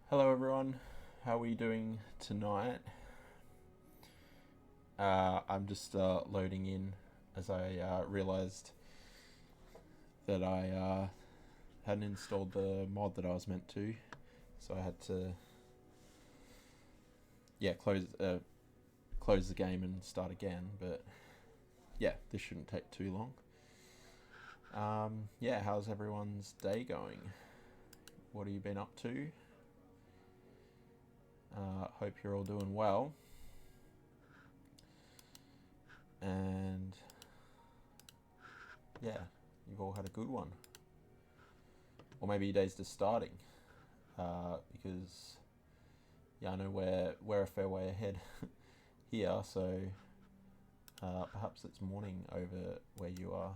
Hello everyone, how are we doing tonight? I'm just loading in as I realized that I hadn't installed the mod that I was meant to, so I had to close the game and start again. But yeah, this shouldn't take too long. How's everyone's day going? What have you been up to? Hope you're all doing well. And yeah, you've all had a good one. Or maybe your day's just starting. Because yeah, I know we're a fair way ahead here, so perhaps it's morning over where you are.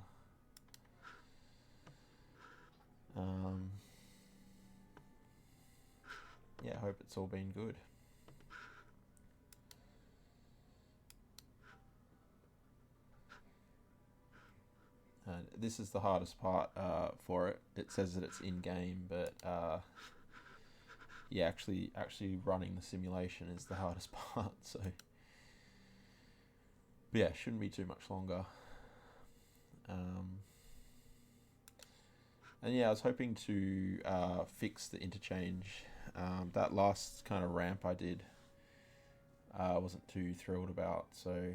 Yeah, I hope it's all been good. This is the hardest part for it. It says that it's in game, but yeah, actually running the simulation is the hardest part. So, but yeah, shouldn't be too much longer. And yeah, I was hoping to fix the interchange. That last kind of ramp I did, I wasn't too thrilled about. So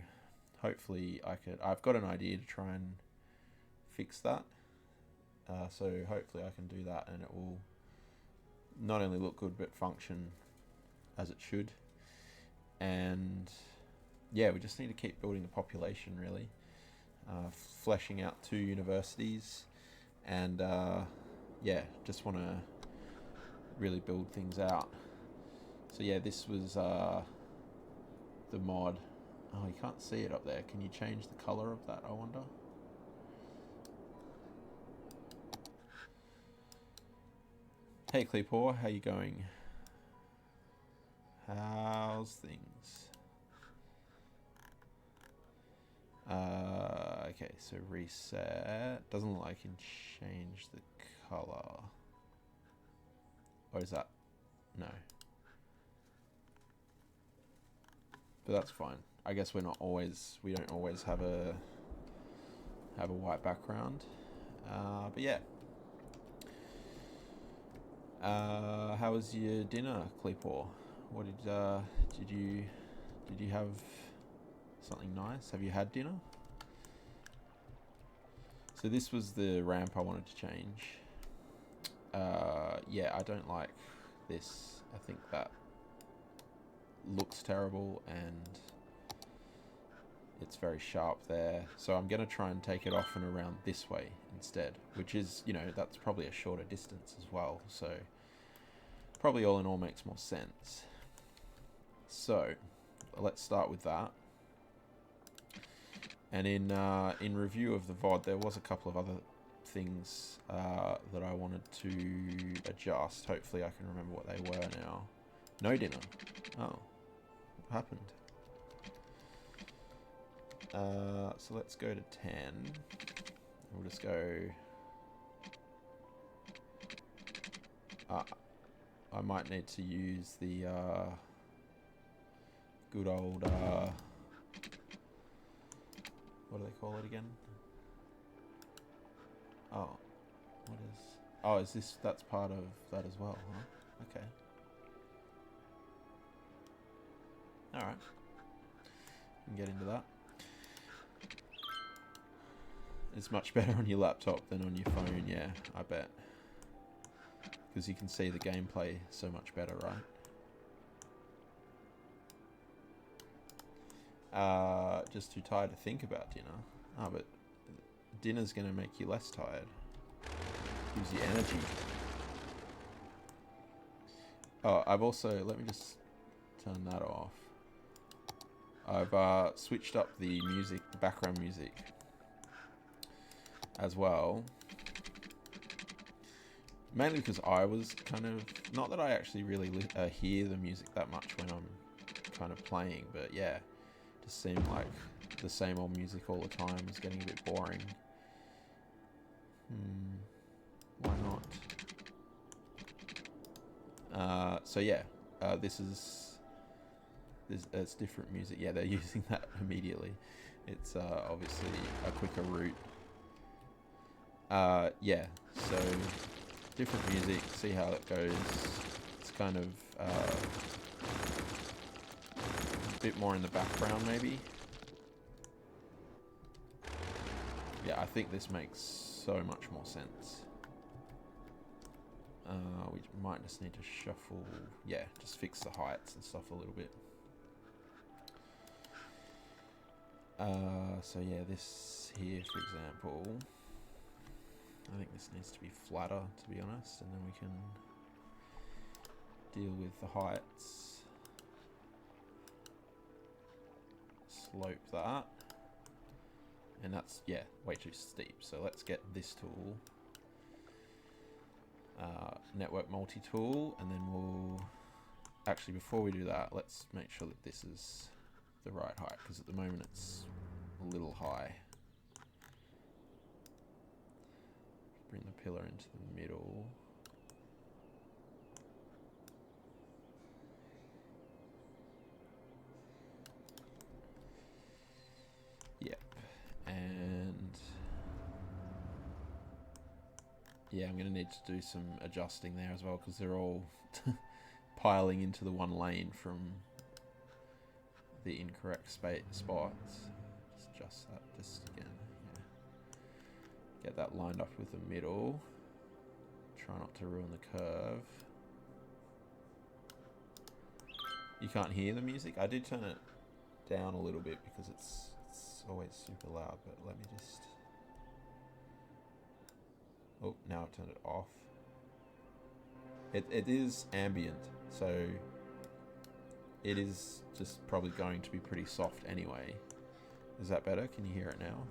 hopefully I've got an idea to try and fix that. So hopefully I can do that, and it will not only look good but function as it should. And yeah, we just need to keep building the population, really, fleshing out 2 universities, and yeah, just want to really build things out. So yeah, this was the mod. Oh, you can't see it up there. Can you change the color of that, I wonder? Hey Cleepor, how you going? How's things? Okay, so reset. Doesn't look like I can change the color. Or is that? No. But that's fine. I guess we don't always have a white background. But yeah. How was your dinner, Cleepor? What did you have something nice? Have you had dinner? So this was the ramp I wanted to change. Yeah, I don't like this. I think that looks terrible and it's very sharp there. So I'm going to try and take it off and around this way instead, which is, that's probably a shorter distance as well. So probably all in all makes more sense. So let's start with that. And in review of the VOD, there was a couple of other things that I wanted to adjust. Hopefully I can remember what they were now. No dinner. Oh, what happened? So let's go to 10. We'll just go... I might need to use the good old... what do they call it again? Oh, what is... Oh, is this... That's part of that as well, huh? Okay. Alright. We can get into that. It's much better on your laptop than on your phone, yeah, I bet. Because you can see the gameplay so much better, right? Just too tired to think about dinner. Oh, but dinner's going to make you less tired. Gives you energy. Oh, I've also... Let me just turn that off. I've switched up the music, the background music as well. Mainly because I was kind of... Not that I actually really hear the music that much when I'm kind of playing, but yeah. Just seemed like the same old music all the time is getting a bit boring. Why not? So yeah, this is it's different music. Yeah, they're using that immediately. It's obviously a quicker route. Yeah, so different music. See how it goes. It's kind of a bit more in the background, maybe. Yeah, I think this makes so much more sense. We might just need to shuffle. Yeah, just fix the heights and stuff a little bit. So yeah, this here, for example, I think this needs to be flatter, to be honest, and then we can deal with the heights. Slope that. And that's, yeah, way too steep. So let's get this tool. Network multi-tool, and then we'll... Actually, before we do that, let's make sure that this is the right height, because at the moment it's a little high. Bring the pillar into the middle. Yep. And yeah, I'm going to need to do some adjusting there as well, because they're all piling into the one lane from the incorrect spots. Just adjust that just again. Yeah. Get that lined up with the middle. Try not to ruin the curve. You can't hear the music? I did turn it down a little bit because it's always super loud, but let me just... Oh, now I've turned it off. It is ambient, so it is just probably going to be pretty soft anyway. Is that better? Can you hear it now?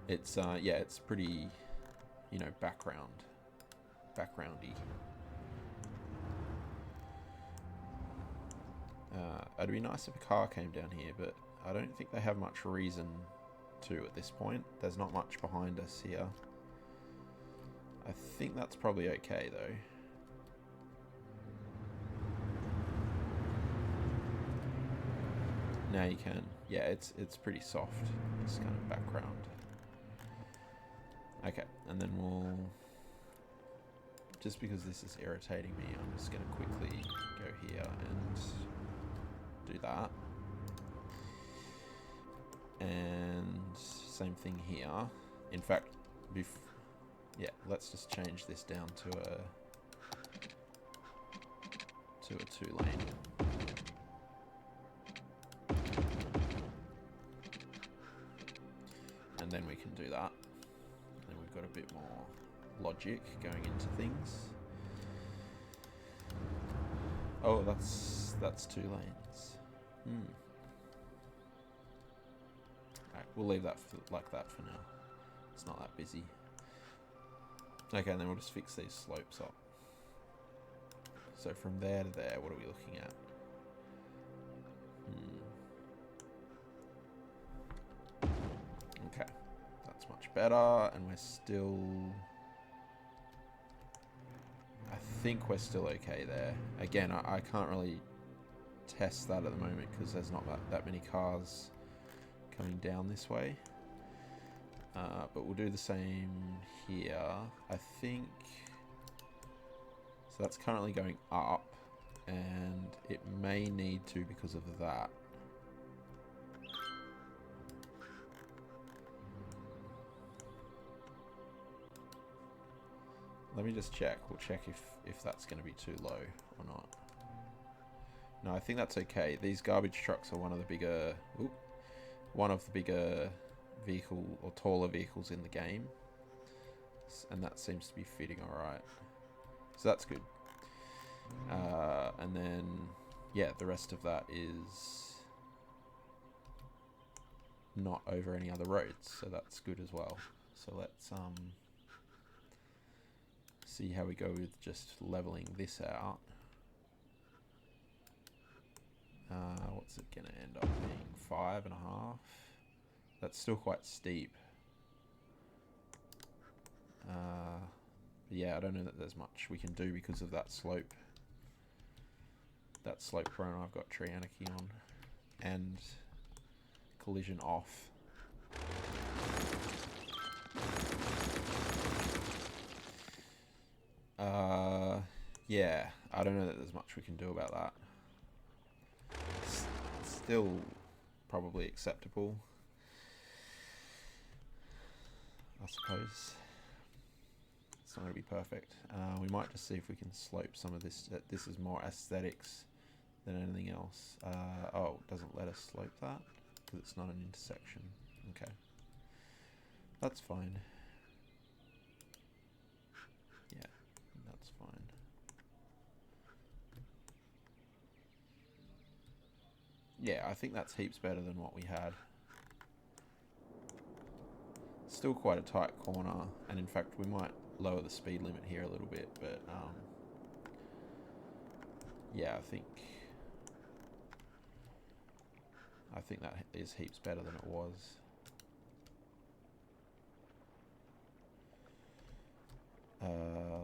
It's yeah, it's pretty, you know, backgroundy. It'd be nice if a car came down here, but I don't think they have much reason to at this point. There's not much behind us here. I think that's probably okay though. Now you can. Yeah, it's pretty soft. This kind of background. Okay, and then we'll... Just because this is irritating me, I'm just going to quickly go here and do that. And same thing here. In fact, yeah, let's just change this down to a 2-lane. And then we can do that. Then we've got a bit more logic going into things. Oh, that's 2 lanes. Alright, we'll leave that like that for now. It's not that busy. Okay, and then we'll just fix these slopes up. So from there to there, what are we looking at? Okay, that's much better, and we're still... I think we're still okay there. Again, I can't really test that at the moment because there's not that many cars coming down this way. But we'll do the same here. I think... So that's currently going up, and it may need to because of that. Let me just check. We'll check if that's going to be too low or not. No, I think that's okay. These garbage trucks are one of the bigger... vehicle or taller vehicles in the game, and that seems to be fitting alright, so that's good. And then yeah, the rest of that is not over any other roads, so that's good as well. So let's see how we go with just leveling this out. What's it gonna end up being? 5.5. That's still quite steep. But yeah, I don't know that there's much we can do because of that slope. That slope prone I've got tree anarchy on. And collision off. Yeah, I don't know that there's much we can do about that. Still probably acceptable, I suppose. It's not going to be perfect. We might just see if we can slope some of this. This is more aesthetics than anything else. Oh, it doesn't let us slope that because it's not an intersection. Okay, that's fine. Yeah, that's fine. Yeah, I think that's heaps better than what we had. Still quite a tight corner, and in fact we might lower the speed limit here a little bit, but yeah, I think that is heaps better than it was.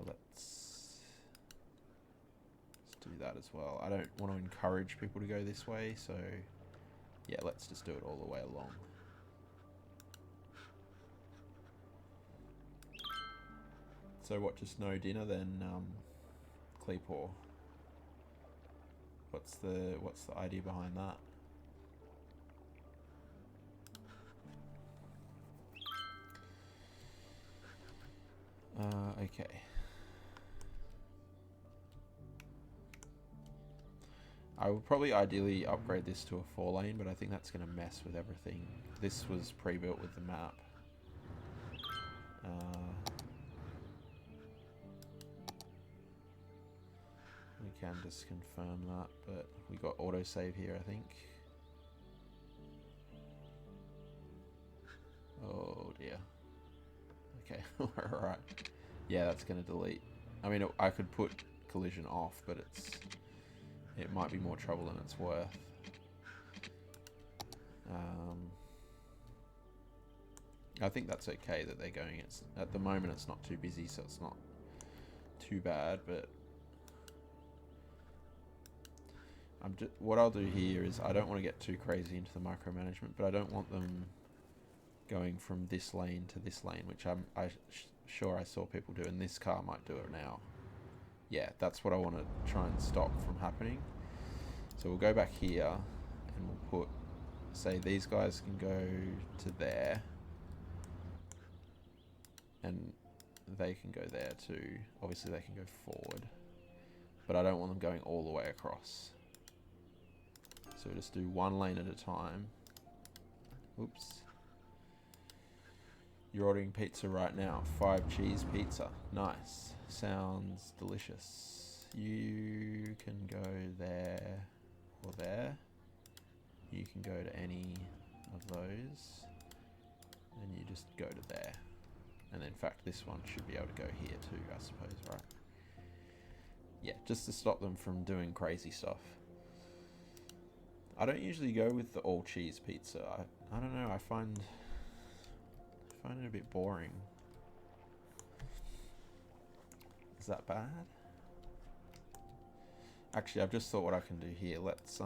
Let's do that as well. I don't want to encourage people to go this way, so yeah, let's just do it all the way along. So what, just no dinner then, Cleepor? What's the idea behind that? Okay. I would probably ideally upgrade this to a 4-lane, but I think that's going to mess with everything. This was pre-built with the map. We can just confirm that, but we got autosave here, I think. Oh dear. Okay, alright. Yeah, that's going to delete. I mean, I could put collision off, but it might be more trouble than it's worth. I think that's okay that they're going. At the moment it's not too busy, so it's not too bad, but what I'll do here is I don't want to get too crazy into the micromanagement, but I don't want them going from this lane to this lane, which I'm sure I saw people do, and this car might do it now. Yeah, that's what I want to try and stop from happening. So we'll go back here and we'll put, say these guys can go to there and they can go there too. Obviously they can go forward, but I don't want them going all the way across. So we'll just do one lane at a time. Oops. You're ordering pizza right now. 5 cheese pizza. Nice. Sounds delicious. You can go there or there. You can go to any of those. And you just go to there. And in fact, this one should be able to go here too, I suppose, right? Yeah, just to stop them from doing crazy stuff. I don't usually go with the all cheese pizza. I don't know, I find it a bit boring. Is that bad? Actually, I've just thought what I can do here. Let's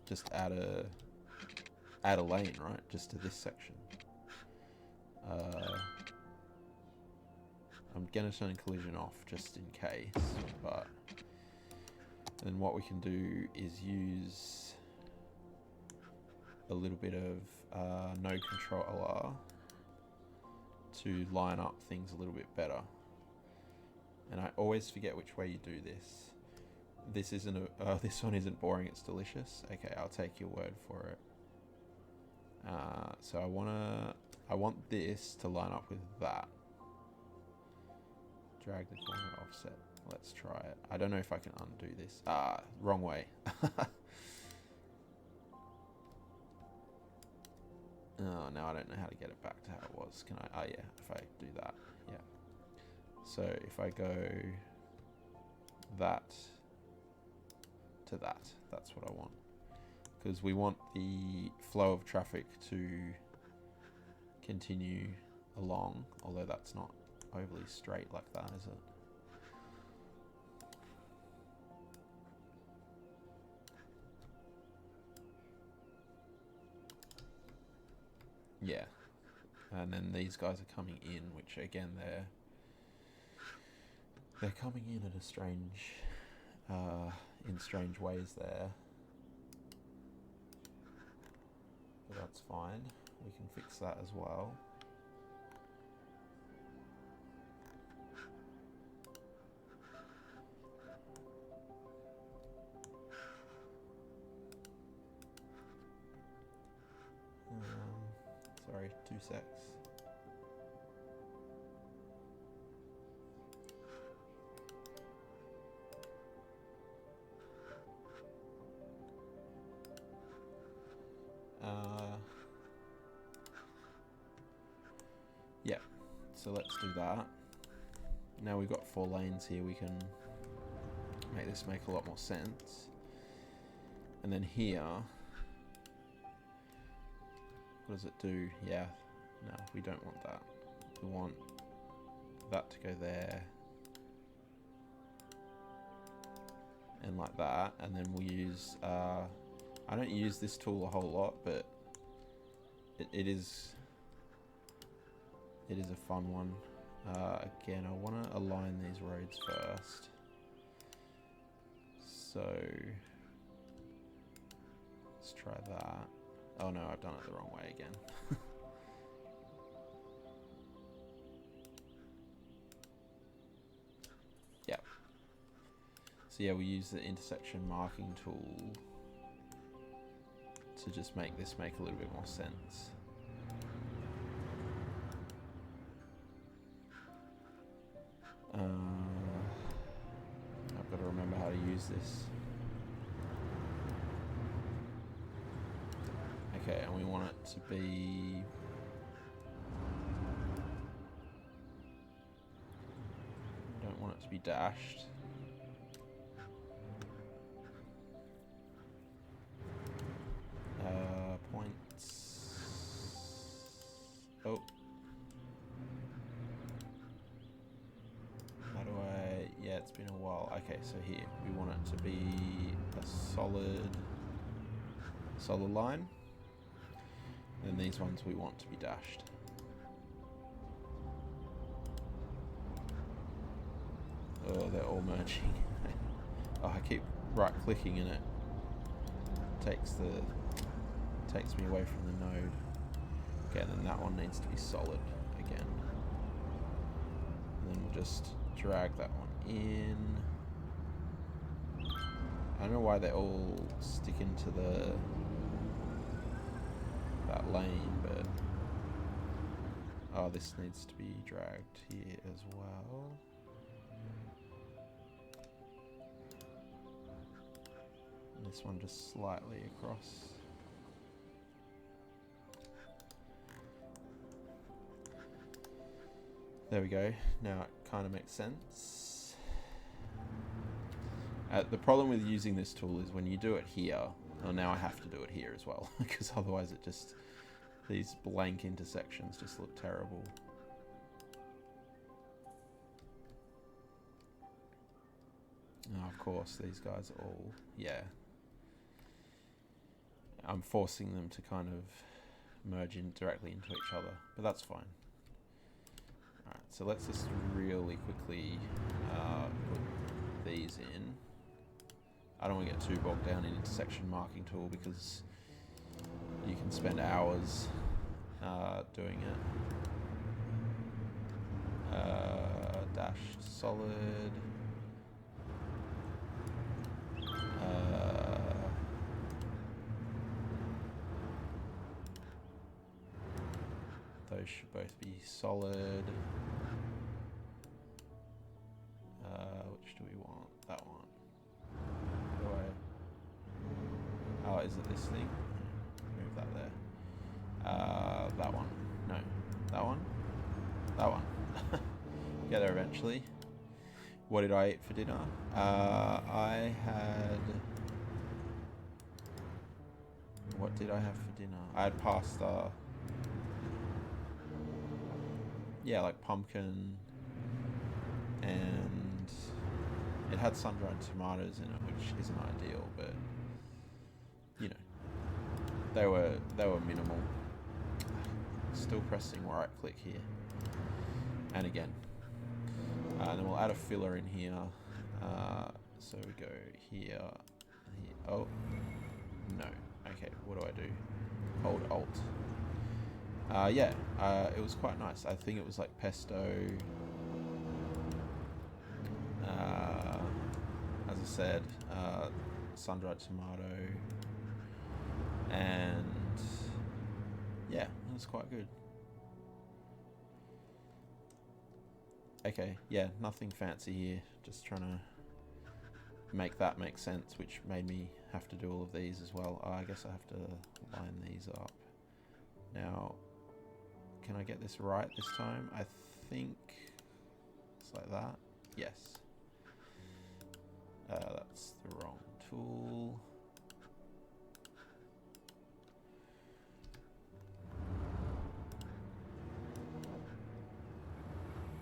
just add a lane, right? Just to this section. I'm gonna turn collision off just in case, but then what we can do is use a little bit of no controller to line up things a little bit better. And I always forget which way you do this. This isn't this one isn't boring, it's delicious. Okay, I'll take your word for it. So I want this to line up with that. Drag the corner offset. Let's try it. I don't know if I can undo this. Wrong way. Oh, now I don't know how to get it back to how it was. Can I? Yeah, if I do that. Yeah. So if I go that to that, that's what I want. Because we want the flow of traffic to continue along, although that's not overly straight like that, is it? Yeah. And then these guys are coming in, which again they're coming in at a strange, in strange ways there. But that's fine. We can fix that as well. Sorry, 2 secs. Yeah, so let's do that. Now we've got 4 lanes here, we can make this make a lot more sense. And then here, what does it do? Yeah, no, we don't want that. We want that to go there. And like that, and then we'll use, I don't use this tool a whole lot, but it is a fun one. Again, I want to align these roads first. So let's try that. Oh no, I've done it the wrong way again. Yeah. So yeah, we use the intersection marking tool to just make this make a little bit more sense. I've got to remember how to use this. Okay, and we want it to be... don't want it to be dashed. Points... oh. How do I... yeah, it's been a while. Okay, so here, we want it to be a solid line. And these ones we want to be dashed. Oh, they're all merging. Oh, I keep right clicking and it takes me away from the node. Okay, and then that one needs to be solid again. And then we'll just drag that one in. I don't know why they all stick into that lane, but oh, this needs to be dragged here as well. And this one just slightly across. There we go. Now it kind of makes sense. The problem with using this tool is when you do it here, well, now I have to do it here as well, because otherwise it just, these blank intersections just look terrible. Oh, of course, these guys are all, yeah. I'm forcing them to kind of merge in directly into each other, but that's fine. Alright, so let's just really quickly put these in. I don't want to get too bogged down in intersection marking tool because you can spend hours doing it. Dashed solid. Those should both be solid. Which do we want? That one. Oh, is it this thing? Move that there. That one. No. That one? That one. Get there eventually. What did I eat for dinner? I had... what did I have for dinner? I had pasta. Yeah, like pumpkin it had sun-dried tomatoes in it, which isn't ideal, but you know, they were minimal. Still pressing right click here, and again, and then we'll add a filler in here. So we go here, here. Oh no, okay, what do I do? Hold Alt. Yeah, it was quite nice. I think it was like pesto. As I said, sun-dried tomato, and yeah, it was quite good. Okay, yeah, nothing fancy here. Just trying to make that make sense, which made me have to do all of these as well. I guess I have to line these up. Now, can I get this right this time? I think it's like that. Yes. That's the wrong tool.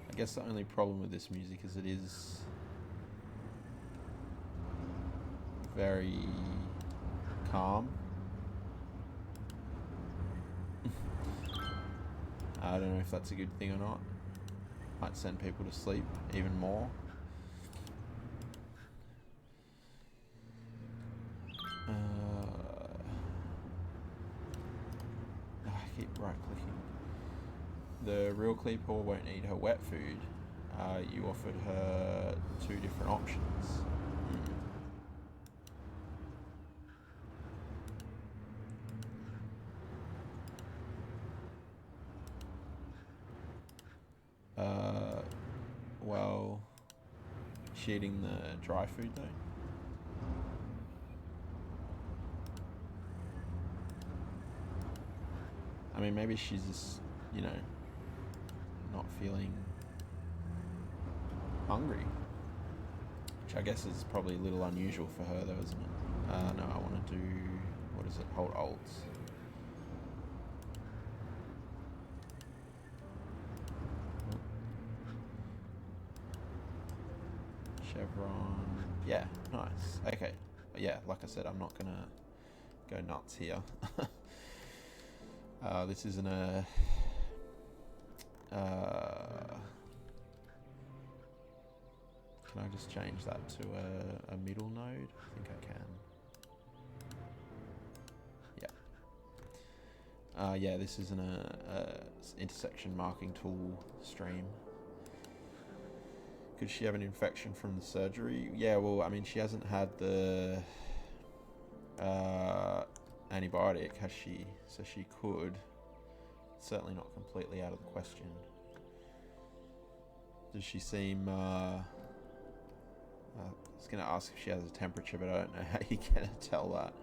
I guess the only problem with this music is it is very calm. I don't know if that's a good thing or not. Might send people to sleep even more. I keep right clicking. The real Kleepaw won't eat her wet food. You offered her 2 different options. Well, is she eating the dry food though? I mean, maybe she's just, you know, not feeling hungry. Which I guess is probably a little unusual for her though, isn't it? No, I want to do, what is it? Hold Alt. Chevron. Yeah, nice. Okay. But yeah, like I said, I'm not gonna go nuts here. This isn't a can I just change that to a middle node? I think I can. Yeah. Yeah, this isn't a intersection marking tool stream. Could she have an infection from the surgery? Yeah, well, I mean, she hasn't had the antibiotic, has she? So she could. Certainly not completely out of the question. Does she seem... I was going to ask if she has a temperature, but I don't know how you're going to tell that.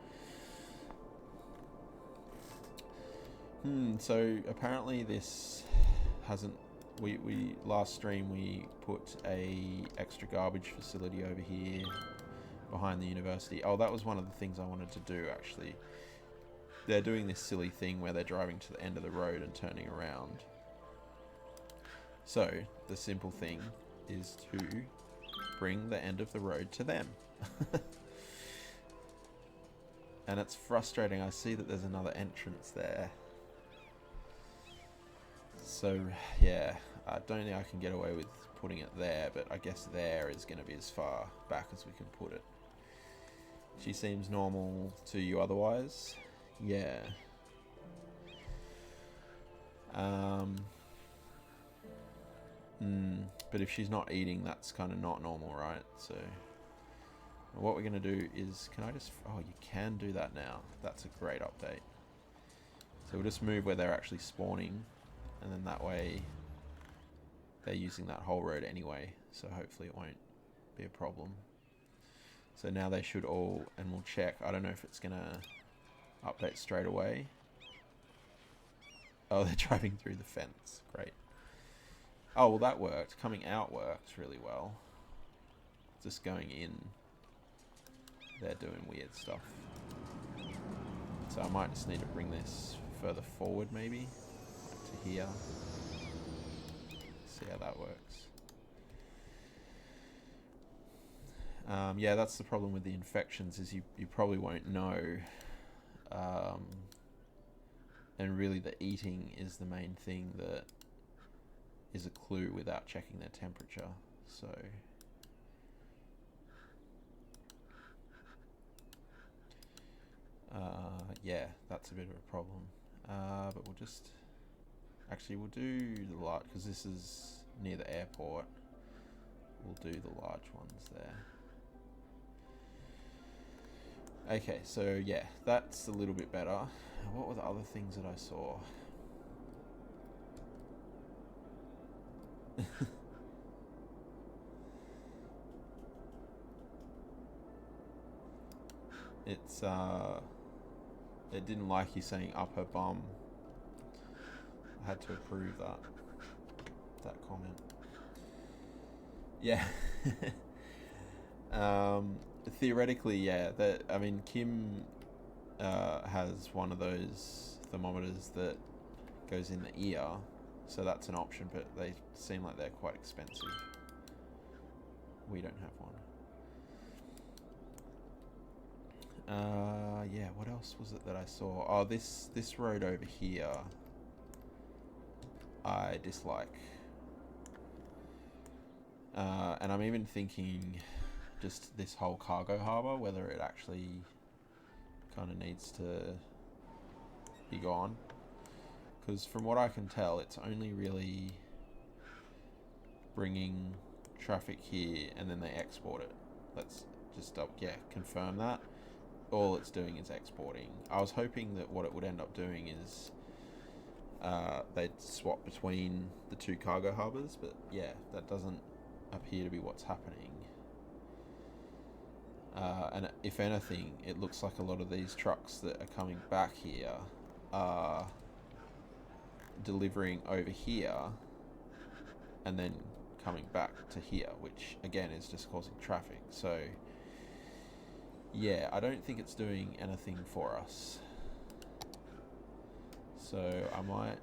So apparently this hasn't... We last stream we put a extra garbage facility over here behind the university. Oh, that was one of the things I wanted to do actually. They're doing this silly thing where they're driving to the end of the road and turning around. So the simple thing is to bring the end of the road to them. And it's frustrating. I see that there's another entrance there. So, yeah, I don't think I can get away with putting it there, but I guess there is going to be as far back as we can put it. She seems normal to you otherwise? Yeah. But if she's not eating, that's kind of not normal, right? So, what we're going to do is, can I just... Oh, you can do that now. That's a great update. So we'll just move where they're actually spawning. And then that way they're using that whole road anyway, so hopefully it won't be a problem. So now they should all, and we'll check. I don't know if it's gonna update straight away. Oh, they're driving through the fence. Great. Oh, well that worked. Coming out worked really well. Just going in, they're doing weird stuff. So I might just need to bring this further forward maybe. Here, see how that works. Yeah, that's the problem with the infections, is you probably won't know. And really the eating is the main thing that is a clue without checking their temperature. So yeah, that's a bit of a problem. But we'll just... Actually, we'll do the large, because this is near the airport. We'll do the large ones there. Okay, so yeah, that's a little bit better. What were the other things that I saw? It's it didn't like you saying up her bum. I had to approve that comment. Yeah. Theoretically, yeah. I mean, Kim has one of those thermometers that goes in the ear, so that's an option. But they seem like they're quite expensive. We don't have one. Yeah. What else was it that I saw? Oh, this road over here, I dislike. And I'm even thinking just this whole cargo harbour, whether it actually kind of needs to be gone. Because from what I can tell, it's only really bringing traffic here and then they export it. Let's just confirm that. All it's doing is exporting. I was hoping that what it would end up doing is they'd swap between the two cargo harbours, but yeah, that doesn't appear to be what's happening. And if anything, it looks like a lot of these trucks that are coming back here are delivering over here and then coming back to here, which again is just causing traffic. So yeah, I don't think it's doing anything for us. So I might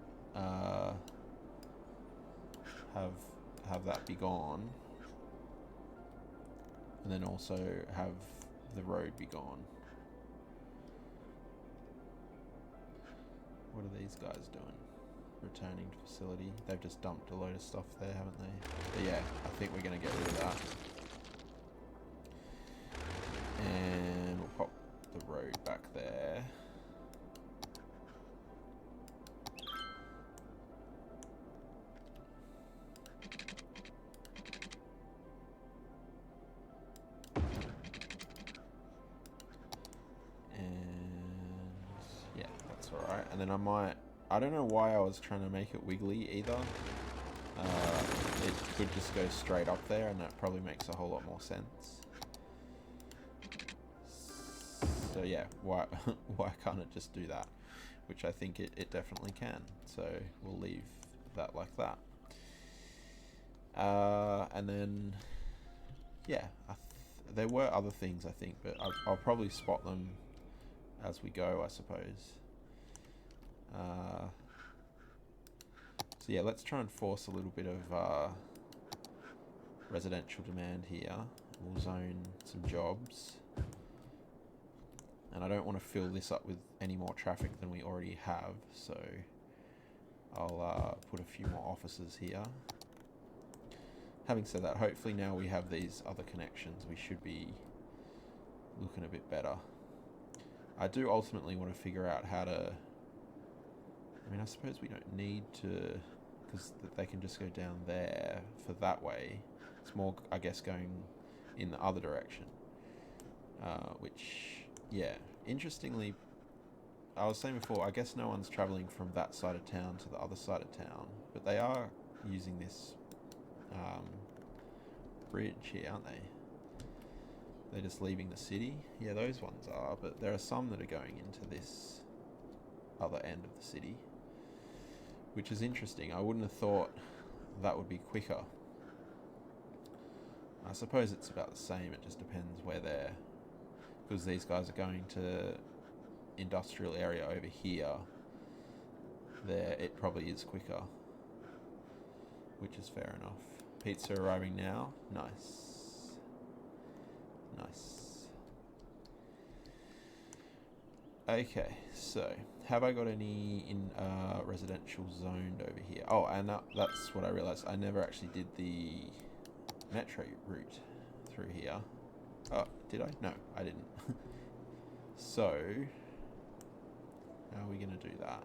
have that be gone, and then also have the road be gone. What are these guys doing? Returning to facility. They've just dumped a load of stuff there, haven't they? But yeah, I think we're going to get rid of that. And we'll pop the road back there. Alright, and then I don't know why I was trying to make it wiggly either. It could just go straight up there, and that probably makes a whole lot more sense. So yeah, why can't it just do that? Which I think it definitely can. So we'll leave that like that. And then, yeah, there were other things I think, but I'll probably spot them as we go, I suppose. So yeah, let's try and force a little bit of residential demand here. We'll zone some jobs. And I don't want to fill this up with any more traffic than we already have, so I'll put a few more offices here. Having said that, hopefully now we have these other connections, we should be looking a bit better. I do ultimately want to figure out how to... I mean, I suppose we don't need to, because they can just go down there for that way. It's more, I guess, going in the other direction. Which, yeah, interestingly, I was saying before, I guess no one's travelling from that side of town to the other side of town, but they are using this bridge here, aren't they? They're just leaving the city. Yeah, those ones are, but there are some that are going into this other end of the city, which is interesting. I wouldn't have thought that would be quicker. I suppose it's about the same, it just depends where they're... Because these guys are going to industrial area over here, there it probably is quicker, which is fair enough. Pizza arriving now. Nice. Nice. Okay, so have I got any in residential zoned over here? Oh, and that's what I realized. I never actually did the metro route through here. Oh, did I? No, I didn't. So, how are we going to do that?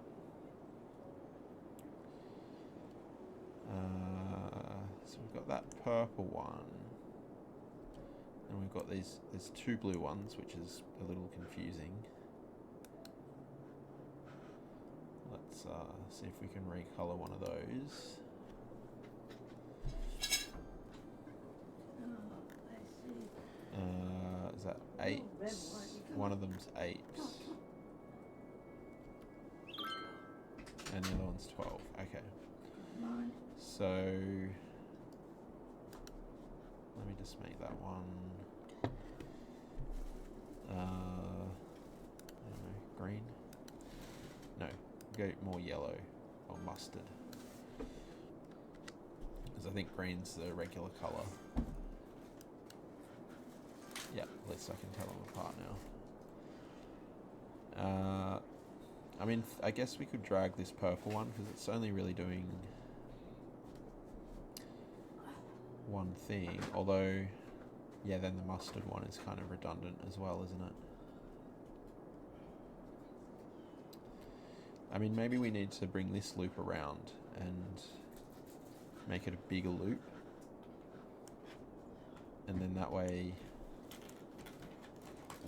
So we've got that purple one. And we've got there's two blue ones, which is a little confusing. Let's see if we can recolor one of those. Is that 8? One of them's 8. And the other one's 12. Okay. So let me just make that one. I don't know, green? No, go more yellow or mustard. Because I think green's the regular colour. Yeah, at least I can tell them apart now. I mean, I guess we could drag this purple one because it's only really doing one thing. Although, yeah, then the mustard one is kind of redundant as well, isn't it? I mean, maybe we need to bring this loop around and make it a bigger loop. And then that way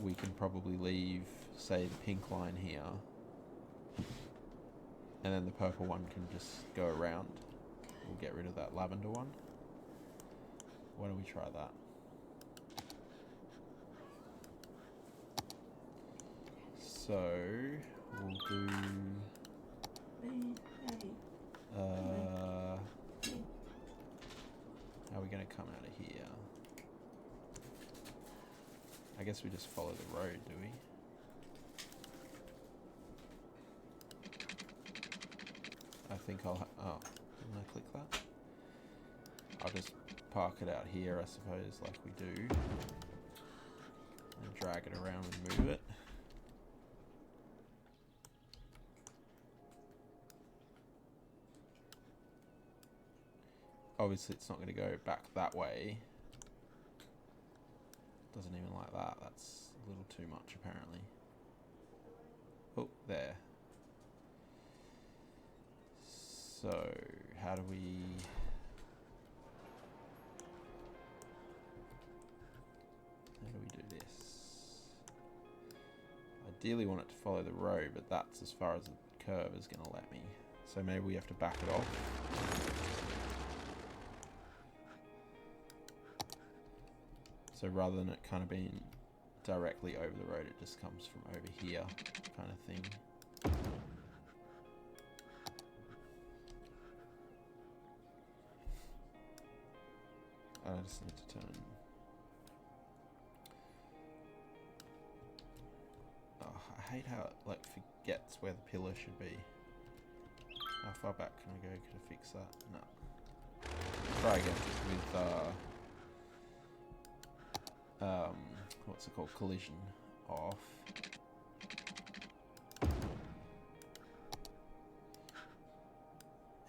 we can probably leave, say, the pink line here. And then the purple one can just go around. We'll get rid of that lavender one. Why don't we try that? So we'll do how are we going to come out of here? I guess we just follow the road, do we? I think I'll oh, didn't I click that? I'll just park it out here, I suppose, like we do. And drag it around and move it. Obviously it's not going to go back that way. Doesn't even like that. That's a little too much, apparently. Oh, there. So, how do we... do this? Ideally want it to follow the road, but that's as far as the curve is going to let me. So maybe we have to back it off. So rather than it kind of being directly over the road, it just comes from over here, kind of thing. I just need to turn. Oh, I hate how it like forgets where the pillar should be. How far back can I go? Could I fix that? No. Try again with what's it called? Collision off.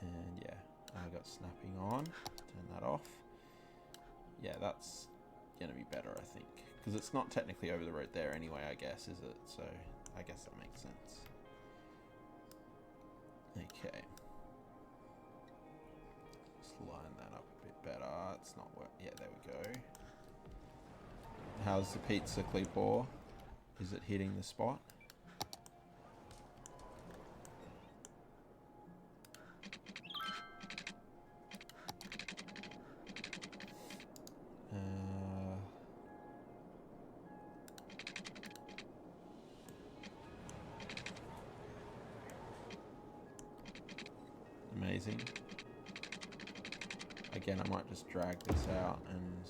And yeah, I got snapping on. Turn that off. Yeah, that's gonna be better, I think, because it's not technically over the road there anyway, I guess, is it? So I guess that makes sense. Okay. Just line that up a bit better. It's not work. Yeah, there we go. How's the pizza clipboard? Is it hitting the spot? Amazing. Again, I might just drag this out and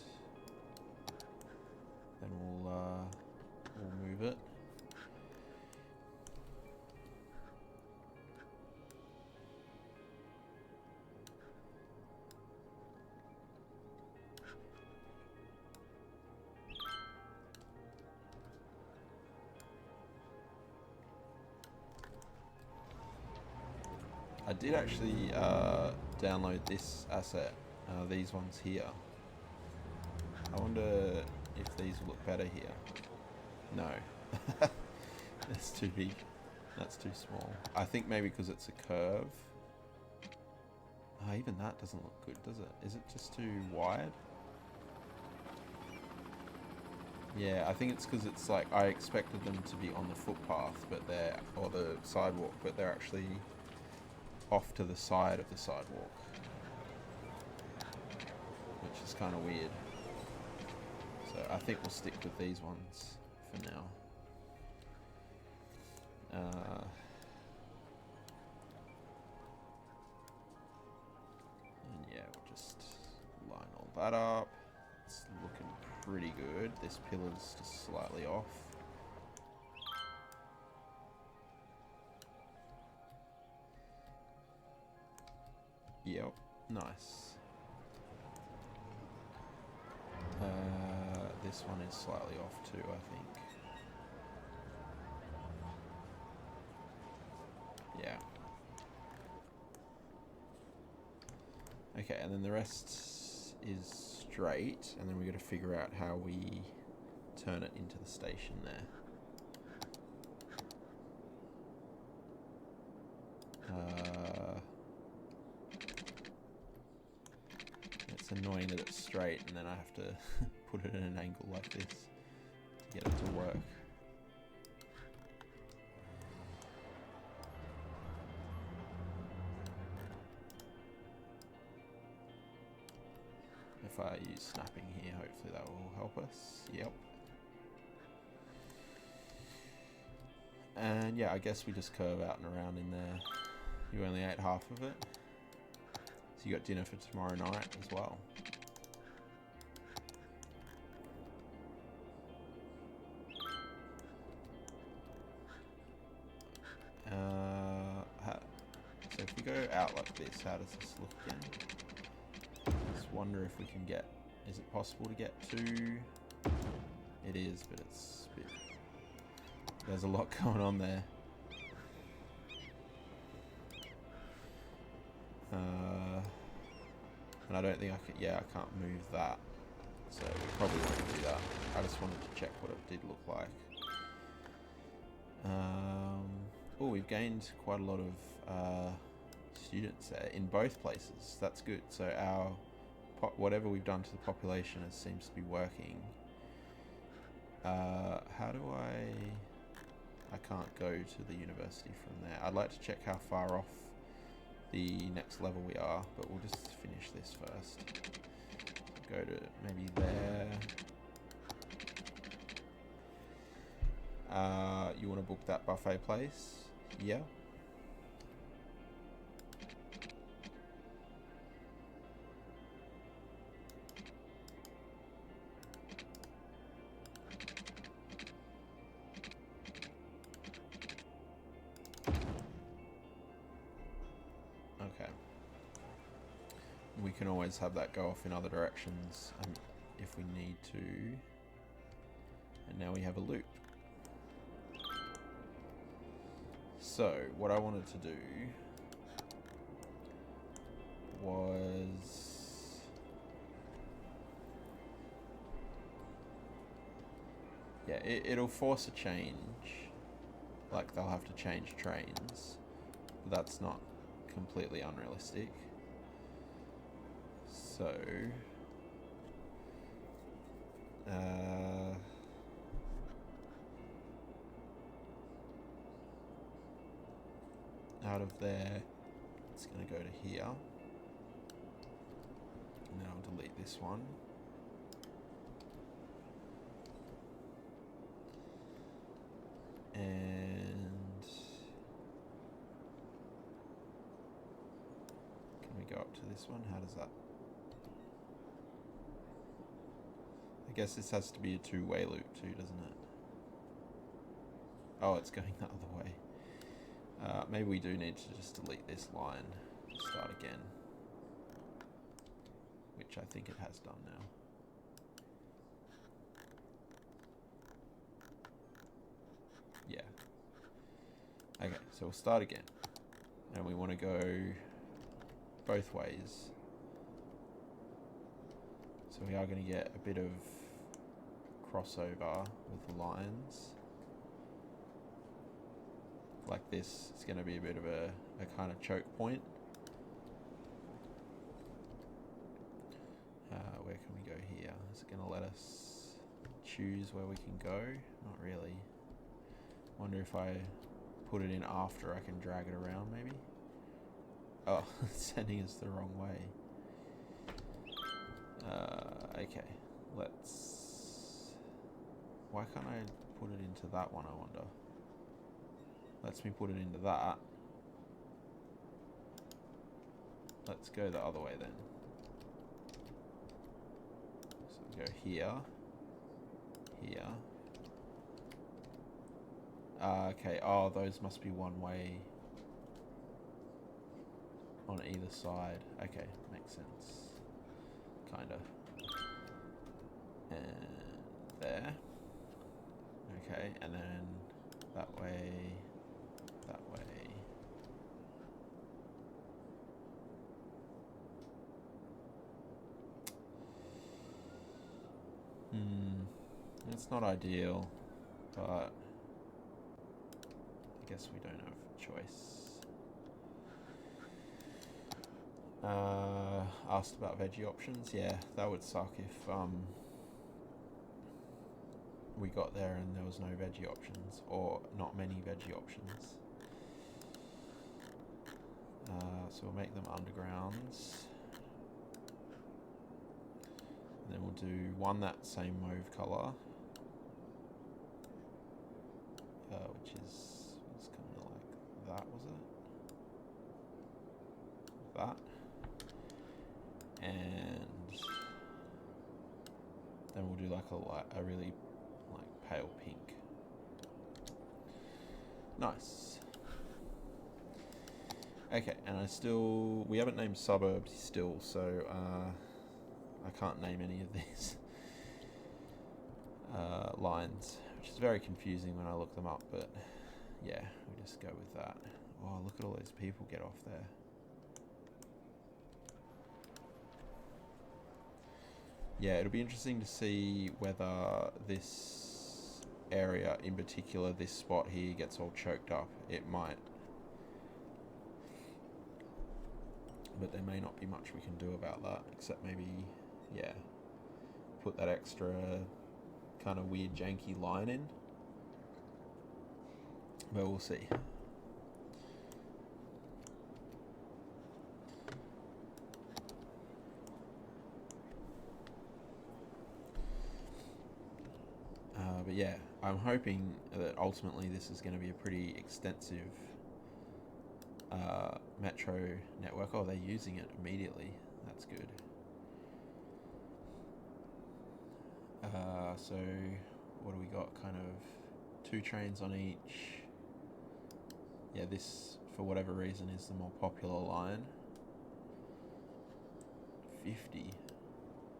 then we'll move it. did actually download this asset, these ones here. I wonder if these will look better here. No. That's too big. That's too small. I think maybe because it's a curve. Oh, even that doesn't look good, does it? Is it just too wide? Yeah, I think it's because it's like I expected them to be on the footpath, but or the sidewalk, but they're actually off to the side of the sidewalk, which is kind of weird. So I think we'll stick with these ones for now. And yeah, we'll just line all that up. It's looking pretty good. This pillar's just slightly off. Yep, nice. This one is slightly off too, I think. Yeah. Okay, and then the rest is straight, and then we got to figure out how we turn it into the station there. It's annoying that it's straight, and then I have to put it at an angle like this to get it to work. If I use snapping here, hopefully that will help us. Yep. And yeah, I guess we just curve out and around in there. You only ate half of it. So you got dinner for tomorrow night as well. So if we go out like this, how does this look again? Just wonder if we can get... Is it possible to get to... It is, but it's a bit... There's a lot going on there. And I don't think I could... Yeah, I can't move that. So we probably won't do that. I just wanted to check what it did look like. Oh, we've gained quite a lot of students in both places. That's good. So our whatever we've done to the population seems to be working. How do I can't go to the university from there. I'd like to check how far off the next level we are, but we'll just finish this first. Go to maybe there. You want to book that buffet place? Yeah. Okay. We can always have that go off in other directions if we need to. And now we have a loop. So, what I wanted to do was... Yeah, it'll force a change. Like, they'll have to change trains. But that's not completely unrealistic. So... out of there, it's going to go to here. And then I'll delete this one. And can we go up to this one? How does that... I guess this has to be a two-way loop too, doesn't it? Oh, it's going the other way. Maybe we do need to just delete this line and start again. Which I think it has done now. Yeah. Okay, so we'll start again. and we want to go both ways. So we are going to get a bit of crossover with the lines. Like this, it's going to be a bit of a kind of choke point. Where can we go here? Is it going to let us choose where we can go? Not really. Wonder if I put it in after I can drag it around maybe? Oh, it's sending us the wrong way. Okay, let's... Why can't I put it into that one, I wonder? Lets me put it into that. Let's go the other way then. So we go here. Here. Okay, oh, those must be one way on either side. Okay, makes sense. Kind of. And there. Okay, and then that way, that way. It's not ideal, but I guess we don't have a choice. Asked about veggie options. Yeah, that would suck if we got there and there was no veggie options, or not many veggie options. So we'll make them undergrounds. And then we'll do one that same mauve colour, which is kind of like that, was it? That. And then we'll do like a really like pale pink. Nice. Okay, and we haven't named suburbs still, so I can't name any of these lines, which is very confusing when I look them up, but yeah, we just go with that. Oh, look at all those people get off there. Yeah, it'll be interesting to see whether this area in particular, this spot here, gets all choked up. It might. But there may not be much we can do about that, except maybe, yeah, put that extra kind of weird janky line in. But we'll see. But yeah, I'm hoping that ultimately this is going to be a pretty extensive metro network. Oh, they're using it immediately. That's good. So what do we got? Kind of 2 trains on each. Yeah, this, for whatever reason, is the more popular line. 50.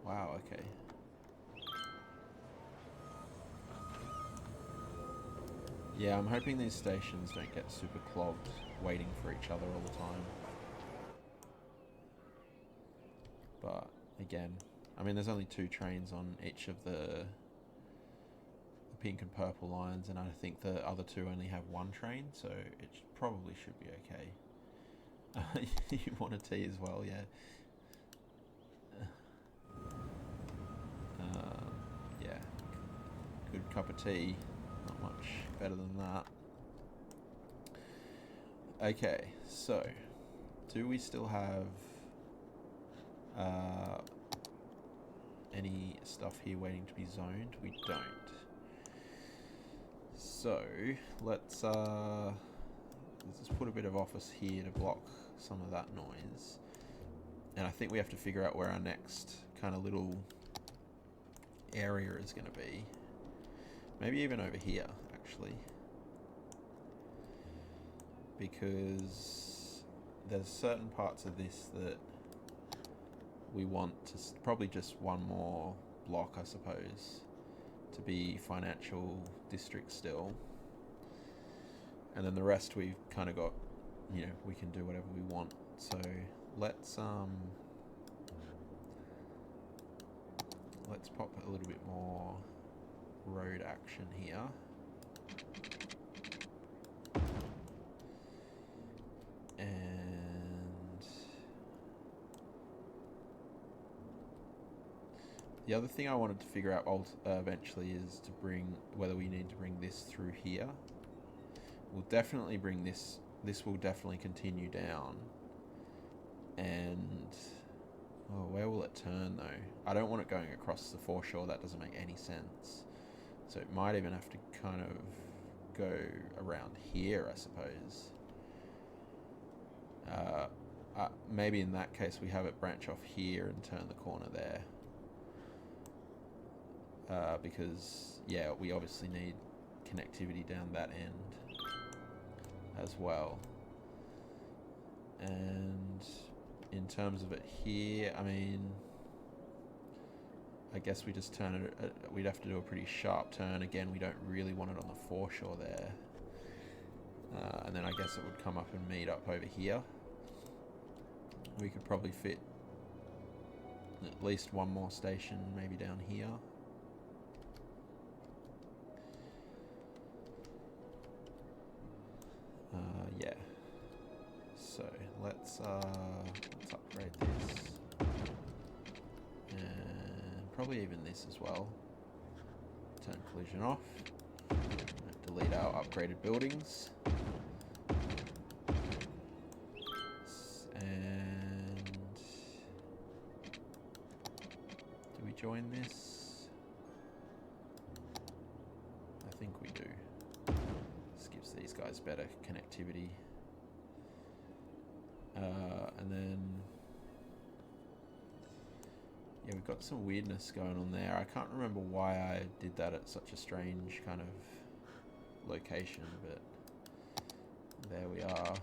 Wow, okay. Yeah, I'm hoping these stations don't get super clogged waiting for each other all the time. But again, I mean, there's only 2 trains on each of the pink and purple lines, and I think the other 2 only have 1 train, so it probably should be okay. You want a tea as well, yeah. Yeah, good cup of tea. Not much better than that. Okay, so do we still have any stuff here waiting to be zoned? We don't. So let's just put a bit of office here to block some of that noise. And I think we have to figure out where our next kind of little area is going to be. Maybe even over here, actually. Because there's certain parts of this that we want to probably just one more block, I suppose, to be financial district still. And then the rest we've kind of got you know, we can do whatever we want. So let's pop a little bit more road action here. And the other thing I wanted to figure out eventually is to bring, whether we need to bring this through here. We'll definitely bring this. This will definitely continue down. And oh, where will it turn though? I don't want it going across the foreshore. That doesn't make any sense. So it might even have to kind of go around here, I suppose. Maybe in that case we have it branch off here and turn the corner there. Because, yeah, we obviously need connectivity down that end as well. And in terms of it here, I mean, I guess we just turn it, we'd have to do a pretty sharp turn. Again, we don't really want it on the foreshore there. And then I guess it would come up and meet up over here. We could probably fit at least one more station, maybe down here. Yeah. So let's upgrade this, and probably even this as well. Turn collision off. Delete our upgraded buildings. And do we join this? I think we do. This gives these guys better connectivity. And then, yeah, we've got some weirdness going on there. I can't remember why I did that at such a strange kind of location, but there we are.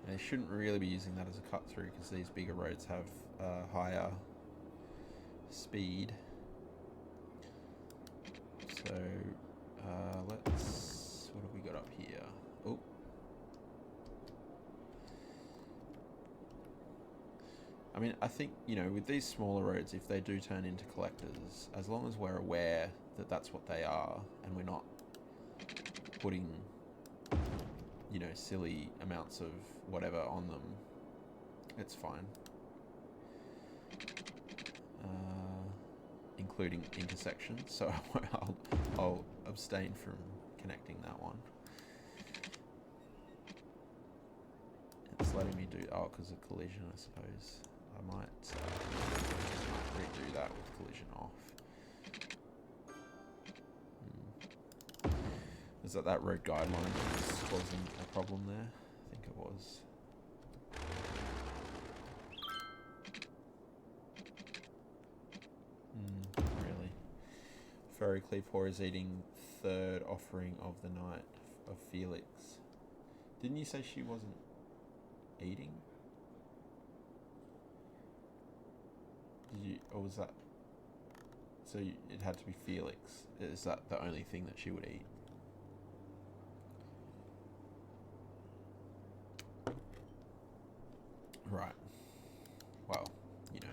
And they shouldn't really be using that as a cut through because these bigger roads have higher speed. So let's, what have we got up here? Oh, I mean, I think, you know, with these smaller roads, if they do turn into collectors, as long as we're aware that that's what they are and we're not putting, you know, silly amounts of whatever on them, it's fine. Including intersections, so I'll abstain from connecting that one. It's letting me do, oh, because of collision, I suppose. I might redo that with collision off. Is that road guideline that was causing a problem there? I think it was. Really. Furry Cleave is eating third offering of the night of Felix. Didn't you say she wasn't eating? Did you, or was that? So it had to be Felix. Is that the only thing that she would eat? Right. Well, you know,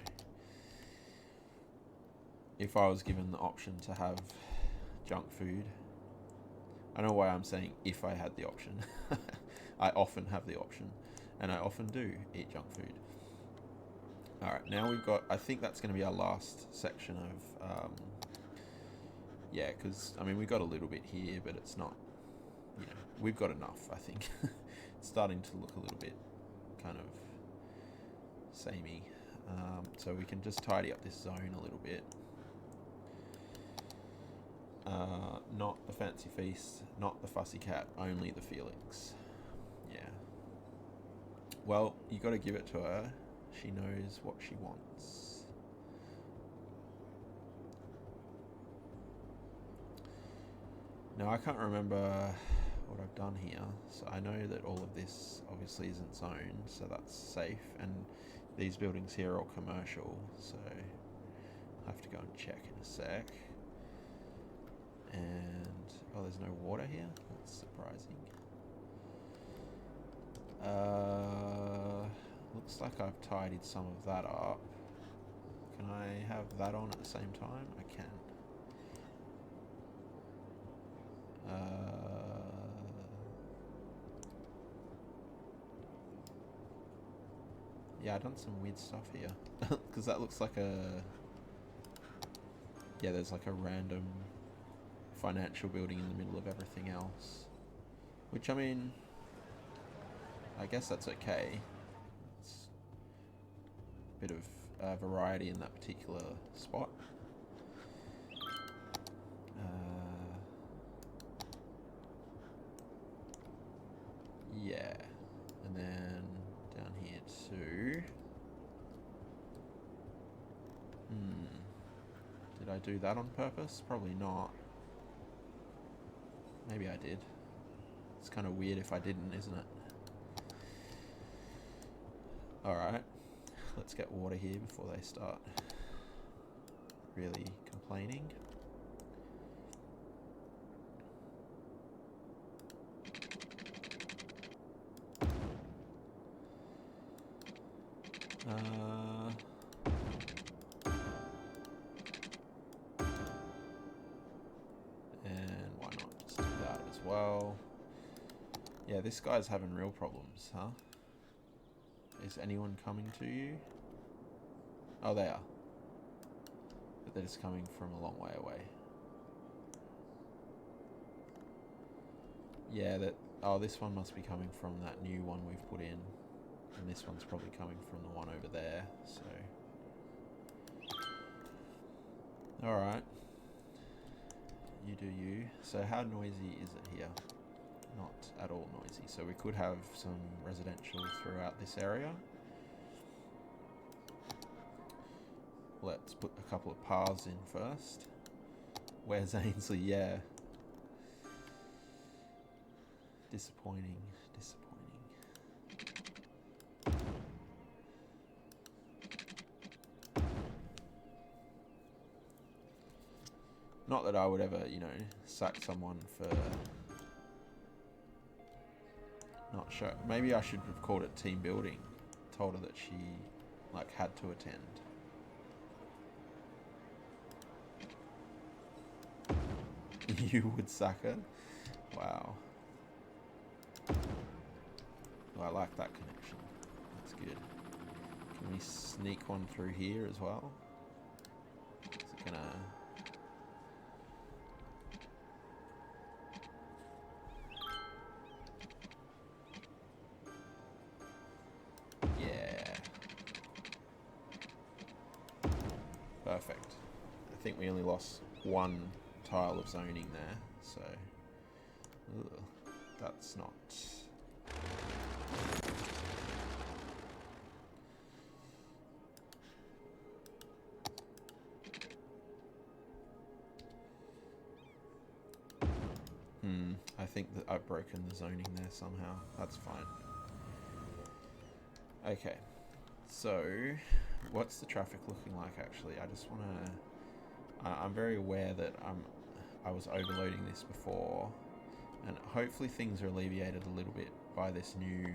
if I was given the option to have junk food, I don't know why I'm saying if I had the option. I often have the option, and I often do eat junk food. Alright, now we've got, I think that's going to be our last section of, yeah, because, I mean, we've got a little bit here, but it's not, you know, we've got enough, I think. It's starting to look a little bit kind of samey. So we can just tidy up this zone a little bit. Not the Fancy Feast, not the Fussy Cat, only the Felix. Yeah. Well, you got to give it to her. She knows what she wants. Now, I can't remember what I've done here. So I know that all of this obviously isn't zoned, so that's safe. And these buildings here are all commercial, so I'll have to go and check in a sec. And oh, there's no water here. That's surprising. Looks like I've tidied some of that up. Can I have that on at the same time? I can. Yeah, I've done some weird stuff here. Because that looks like a... Yeah, there's like a random financial building in the middle of everything else. Which, I mean... I guess that's okay. It's a bit of variety in that particular spot. Yeah. And then down here too. Did I do that on purpose? Probably not. Maybe I did. It's kind of weird if I didn't, isn't it? Alright. Let's get water here before they start really complaining. And why not just do that as well? Yeah, this guy's having real problems, huh? Is anyone coming to you? Oh, they are. But they're just coming from a long way away. Yeah, that... Oh, this one must be coming from that new one we've put in. And this one's probably coming from the one over there, so... Alright. You do you. So how noisy is it here? Not at all noisy. So we could have some residential throughout this area. Let's put a couple of paths in first. Where's Ainsley? Yeah. Disappointing. Not that I would ever, you know, sack someone for not sure. Maybe I should have called it team building. Told her that she, like, had to attend. You would sack her? Wow. Oh, I like that connection. That's good. Can we sneak one through here as well? Is it gonna... Perfect. I think we only lost one tile of zoning there, so that's not... I think that I've broken the zoning there somehow. That's fine. Okay, so what's the traffic looking like actually? I just want to... I'm very aware that I was overloading this before, and hopefully things are alleviated a little bit by this new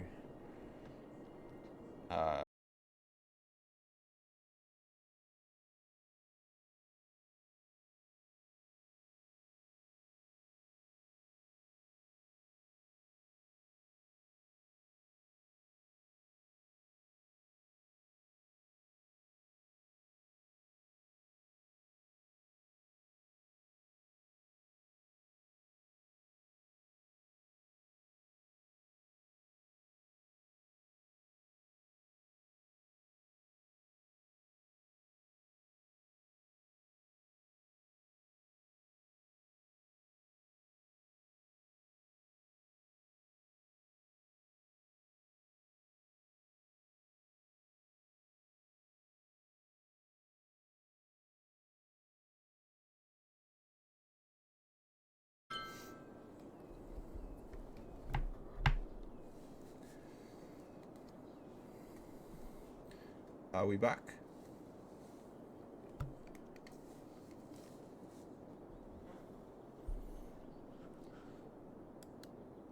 Are we back?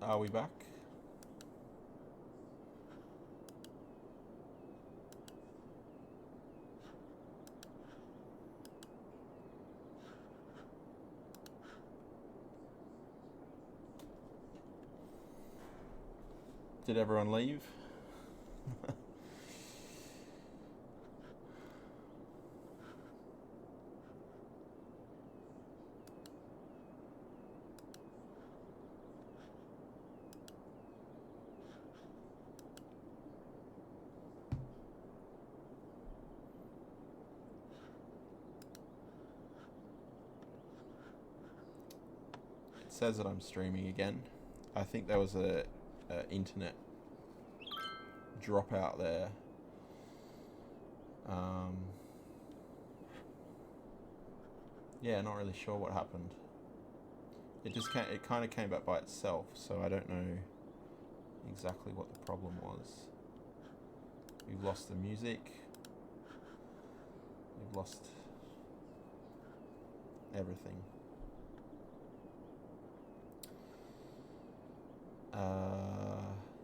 Are we back? Did everyone leave? It says that I'm streaming again. I think there was a internet dropout there. Yeah, not really sure what happened. It just it kind of came back by itself, so I don't know exactly what the problem was. We've lost the music. We've lost everything.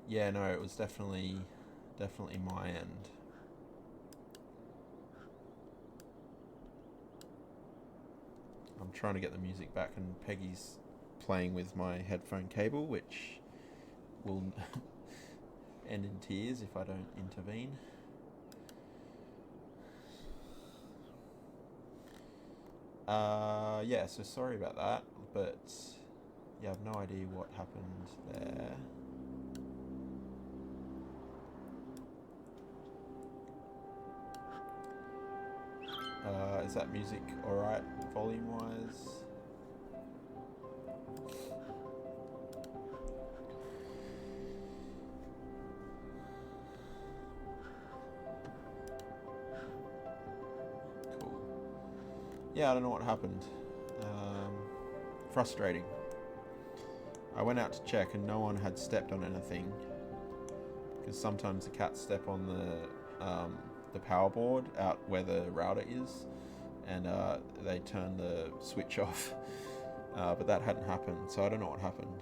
Yeah, no, it was definitely my end. I'm trying to get the music back, and Peggy's playing with my headphone cable, which will end in tears if I don't intervene. Yeah, so sorry about that, but yeah, I have no idea what happened there. Is that music alright, volume-wise? Cool. Yeah, I don't know what happened. Frustrating. I went out to check and no one had stepped on anything, because sometimes the cats step on the power board out where the router is, and they turn the switch off, but that hadn't happened, so I don't know what happened.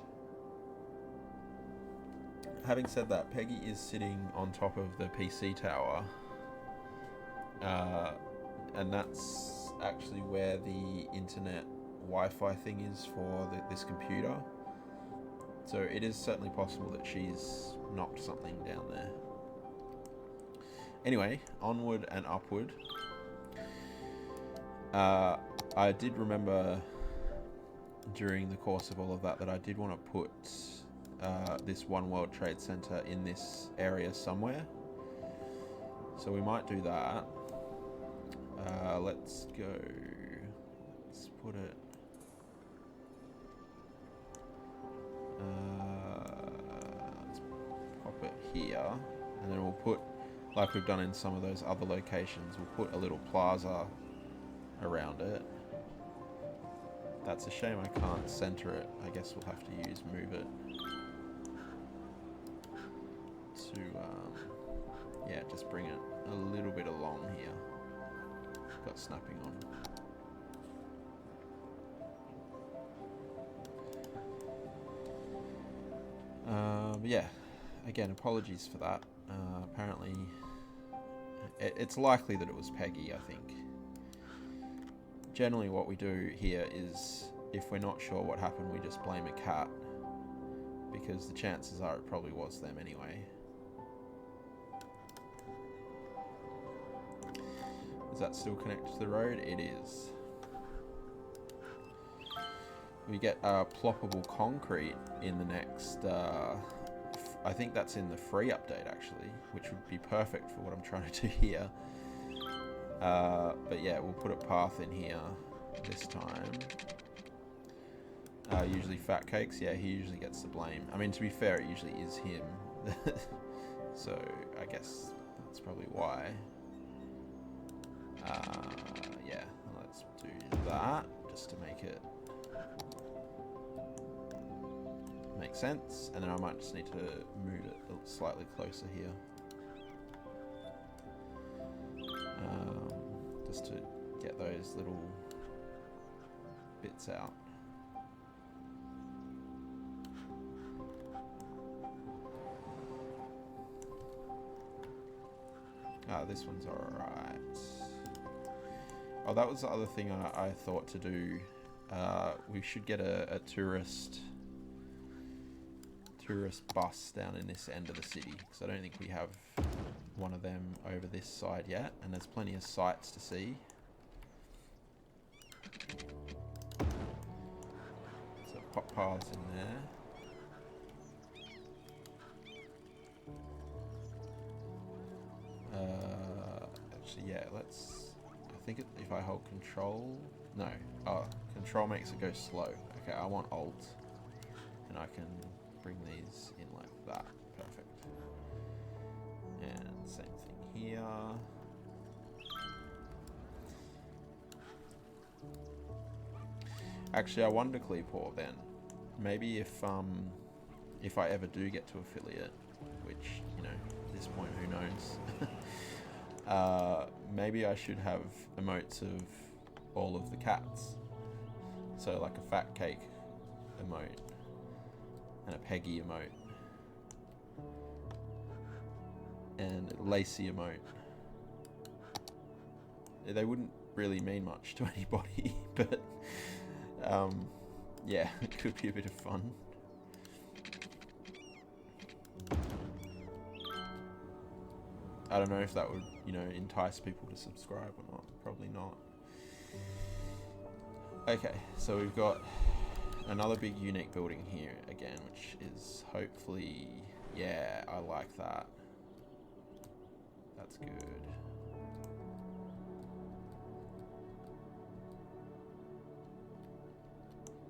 Having said that, Peggy is sitting on top of the PC tower, and that's actually where the internet Wi-Fi thing is for this computer, so it is certainly possible that she's knocked something down there. Anyway, onward and upward. I did remember during the course of all of that I did want to put this One World Trade Center in this area somewhere. So we might do that. Let's go. Let's put it. Let's pop it here, and then we'll put, like we've done in some of those other locations, we'll put a little plaza around it. That's a shame I can't center it. I guess we'll have to use move it to yeah, just bring it a little bit along here. Got snapping on. But yeah, again, apologies for that. Apparently it's likely that it was Peggy, I think. Generally what we do here is, if we're not sure what happened, we just blame a cat, because the chances are it probably was them anyway. Is that still connected to the road? It is. We get ploppable concrete in the next, I think that's in the free update actually, which would be perfect for what I'm trying to do here. But yeah, we'll put a path in here this time. Usually Fat Cakes, yeah, he usually gets the blame. I mean, to be fair, it usually is him. So I guess that's probably why. Yeah, let's do that just to make it make sense, and then I might just need to move it slightly closer here, just to get those little bits out. Ah, this one's alright. Oh, that was the other thing I thought to do. We should get a tourist bus down in this end of the city, because I don't think we have one of them over this side yet, and there's plenty of sights to see. So pop paths in there. Actually, yeah, let's... I think if I hold control... No. Oh, control makes it go slow. Okay, I want alt. And I can bring these in like that. Perfect. And same thing here. Actually, I wonder, Clearport, then. Maybe if I ever do get to affiliate, which, you know, at this point, who knows? Maybe I should have emotes of all of the cats. So like a fat cake emote and a Peggy emote and a Lacey emote. They wouldn't really mean much to anybody, but yeah, it could be a bit of fun. I don't know if that would, you know, entice people to subscribe or not. Probably not. Okay, so we've got another big unique building here again, which is hopefully... Yeah, I like that. That's good.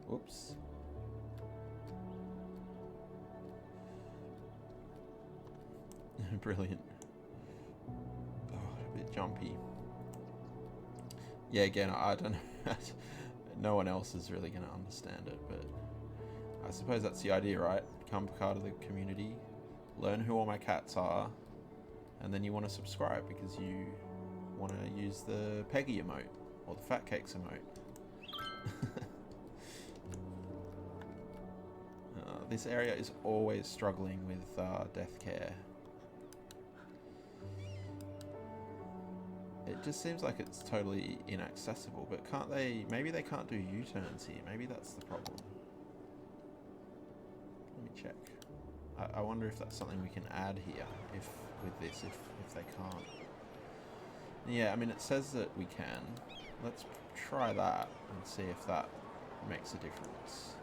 Whoops. Brilliant. Oh, a bit jumpy. Yeah, again, I don't know. No one else is really going to understand it, but I suppose that's the idea, right? Become part of the community, learn who all my cats are, and then you want to subscribe because you want to use the Peggy emote or the Fat Cakes emote. This area is always struggling with death care. It just seems like it's totally inaccessible, but can't they... Maybe they can't do U-turns here. Maybe that's the problem. Let me check. I wonder if that's something we can add here, if they can't. Yeah, I mean, it says that we can. Let's try that and see if that makes a difference.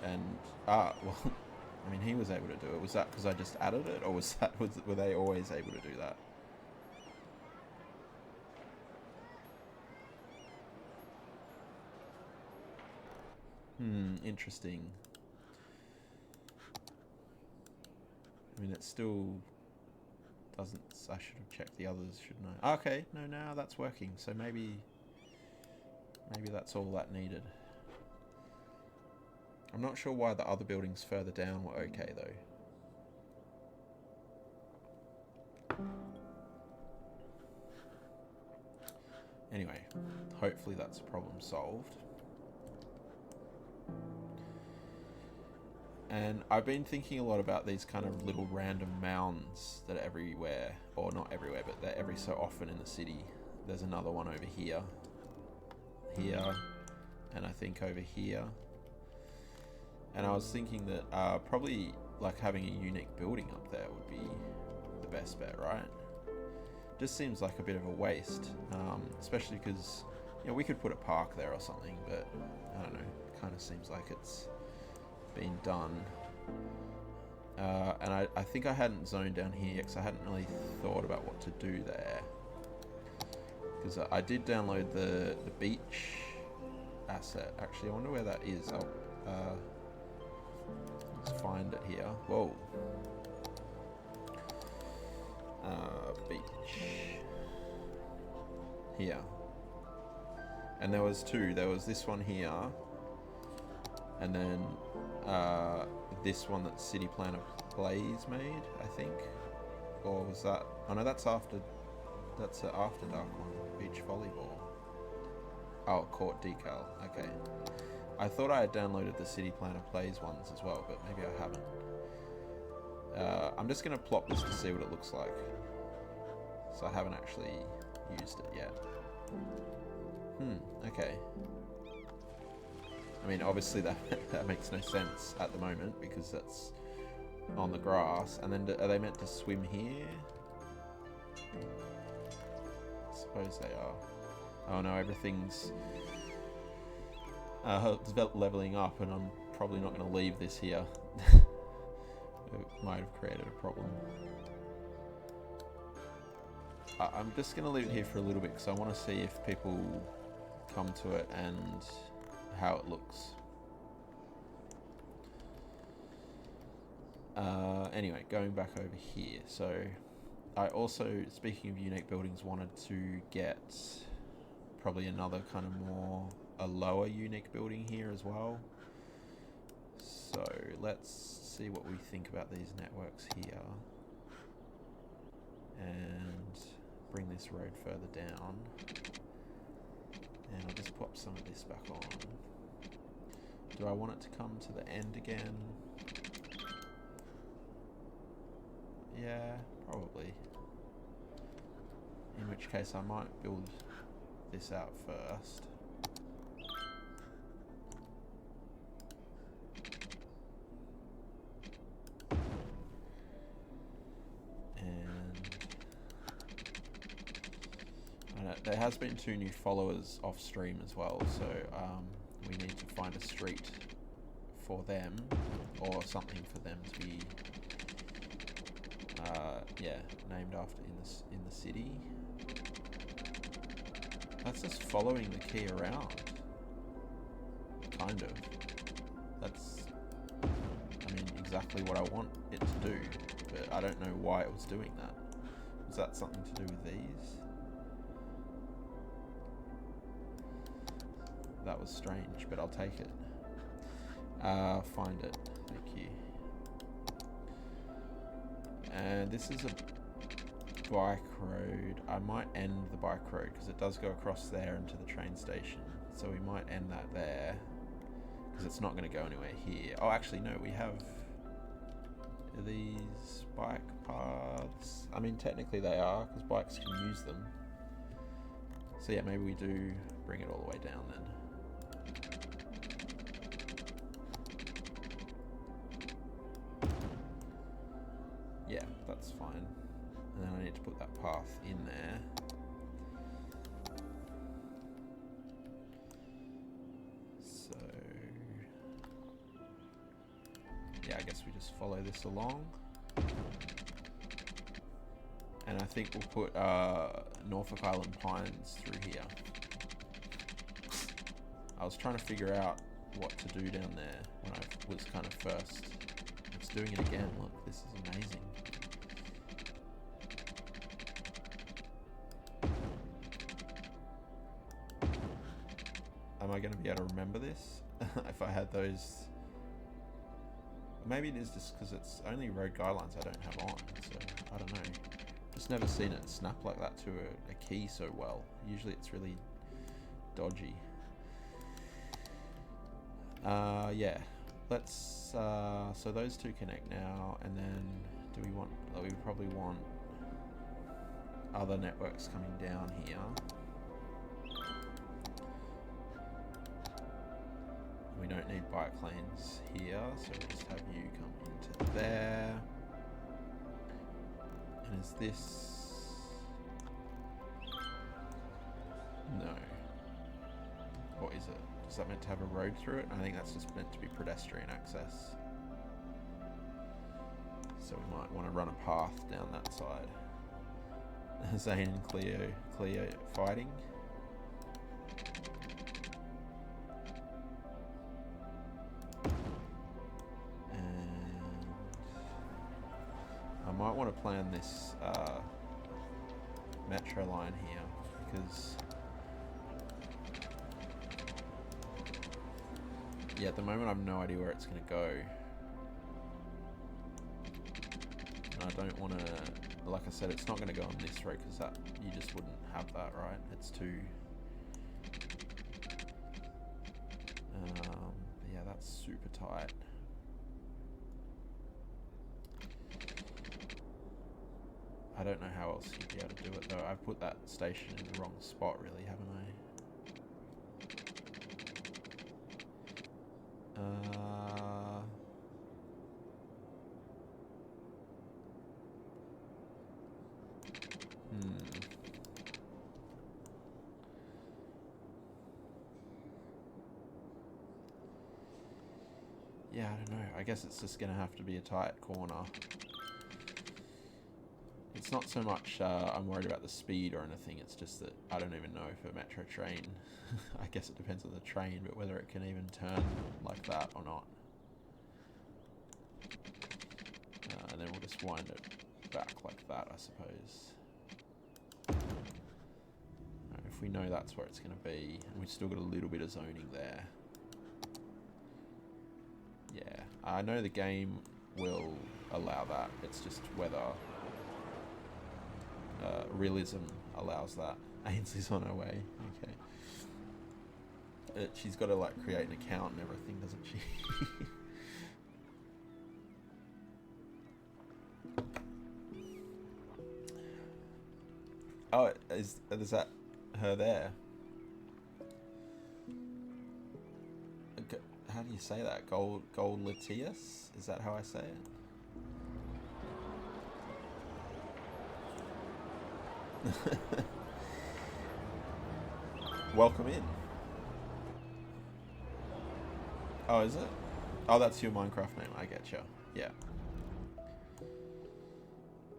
And, well, I mean, he was able to do it. Was that because I just added it, or were they always able to do that? Interesting. I mean, it still doesn't... I should have checked the others, shouldn't I? Okay, no, now that's working. So maybe that's all that needed. I'm not sure why the other buildings further down were okay, though. Anyway, hopefully that's a problem solved. And I've been thinking a lot about these kind of little random mounds that are everywhere, or not everywhere, but they're every so often in the city. There's another one over here, and I think over here. And I was thinking that probably like having a unique building up there would be the best bet, right? Just seems like a bit of a waste, especially because, you know, we could put a park there or something, but I don't know, it kind of seems like it's been done. And I think I hadn't zoned down here because I hadn't really thought about what to do there. Because I did download the beach asset. Actually, I wonder where that is. Let's find it here. Whoa. Beach. Here. And there was two. There was this one here. And then this one that City Planner Plays made, I think. Or was that... Oh no, that's after... That's an After Dark one. Beach volleyball. Oh, court decal. Okay. I thought I had downloaded the City Planner Plays ones as well, but maybe I haven't. I'm just going to plop this to see what it looks like. so I haven't actually used it yet. Okay. I mean, obviously that makes no sense at the moment because that's on the grass. And then are they meant to swim here? I suppose they are. Oh no, everything's leveling up, and I'm probably not going to leave this here. It might have created a problem. I'm just going to leave it here for a little bit because I want to see if people come to it and how it looks. Anyway, going back over here. So I also, speaking of unique buildings, wanted to get probably another kind of a lower unique building here as well. So let's see what we think about these networks here. And bring this road further down. And I'll just pop some of this back on. Do I want it to come to the end again? Yeah, probably. In which case I might build this out first. There has been 2 new followers off stream as well, so we need to find a street for them or something for them to be named after in the city. That's just following the key around, kind of. That's, I mean, exactly what I want it to do, but I don't know why it was doing that. Was that something to do with these? That was strange, but I'll take it. Find it. Thank you. And this is a bike road. I might end the bike road because it does go across there into the train station. So we might end that there because it's not going to go anywhere here. Oh, actually, no, we have these bike paths. I mean, technically they are because bikes can use them. So yeah, maybe we do bring it all the way down then. Yeah, that's fine. And then I need to put that path in there. So, yeah, I guess we just follow this along. And I think we'll put Norfolk Island Pines through here. I was trying to figure out what to do down there when I was kind of first. It's doing it again. Look, this is amazing. Am I going to be able to remember this if I had those? Maybe it is just because it's only road guidelines I don't have on, so I don't know. Just never seen it snap like that to a key so well. Usually it's really dodgy. Yeah, let's, so those 2 connect now, and then we probably want other networks coming down here. We don't need bike lanes here, so we'll just have you come into there. And is this... No. What is it? Is that meant to have a road through it? I think that's just meant to be pedestrian access. So we might want to run a path down that side. Zane and Cleo fighting. I might want to plan this metro line here because, yeah, at the moment I have no idea where it's going to go. And I don't want to, like I said, it's not going to go on this road because that you just wouldn't have that, right? It's too... yeah, that's super tight. I don't know how else you'd be able to do it though. I've put that station in the wrong spot really, haven't I? Yeah, I don't know. I guess it's just going to have to be a tight corner. It's not so much I'm worried about the speed or anything. It's just that I don't even know if a metro train, I guess it depends on the train, but whether it can even turn like that or not. And then we'll just wind it back like that, I suppose. If we know that's where it's going to be, and we've still got a little bit of zoning there. Yeah, I know the game will allow that. It's just whether realism allows that. Ainsley's on her way. Okay. She's got to like create an account and everything, doesn't she? Oh, is that her there? How do you say that? Gold Latias? Is that how I say it? Welcome in. Oh, is it? Oh, that's your Minecraft name. I get you. Yeah.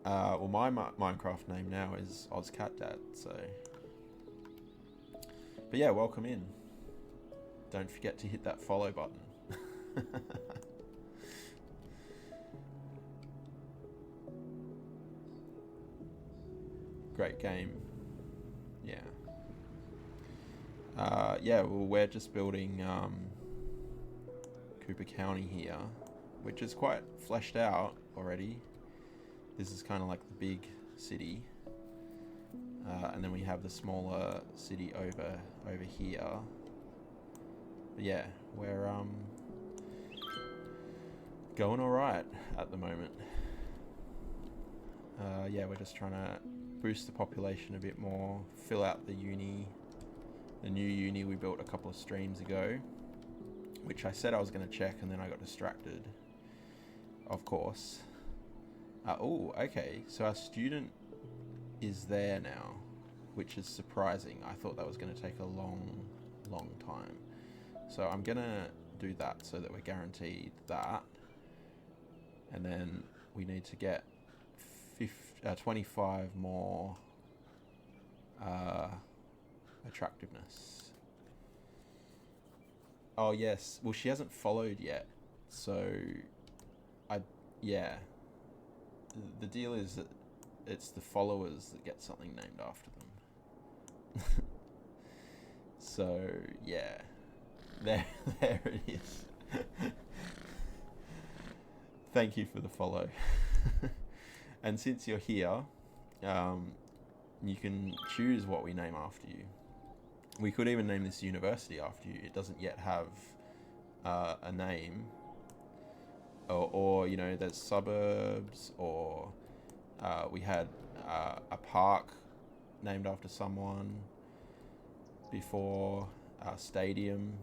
Well, my Minecraft name now is OzCatDad, so... But yeah, welcome in. Don't forget to hit that follow button. Great game. Yeah. Yeah, well, we're just building Cooper County here, which is quite fleshed out already. This is kind of like the big city. And then we have the smaller city over here. But yeah, we're going alright at the moment. Yeah, we're just trying to boost the population a bit more, fill out the uni, the new uni we built a couple of streams ago, which I said I was going to check and then I got distracted, of course. Oh, okay, so our student is there now, which is surprising. I thought that was going to take a long time. So I'm going to do that so that we're guaranteed that. And then we need to get 25 more attractiveness. Oh, yes. Well, she hasn't followed yet. So, yeah. The deal is that it's the followers that get something named after them. So, yeah. There it is. Thank you for the follow. And since you're here, you can choose what we name after you. We could even name this university after you. It doesn't yet have a name. Or you know, there's suburbs, or we had a park named after someone before, a stadium.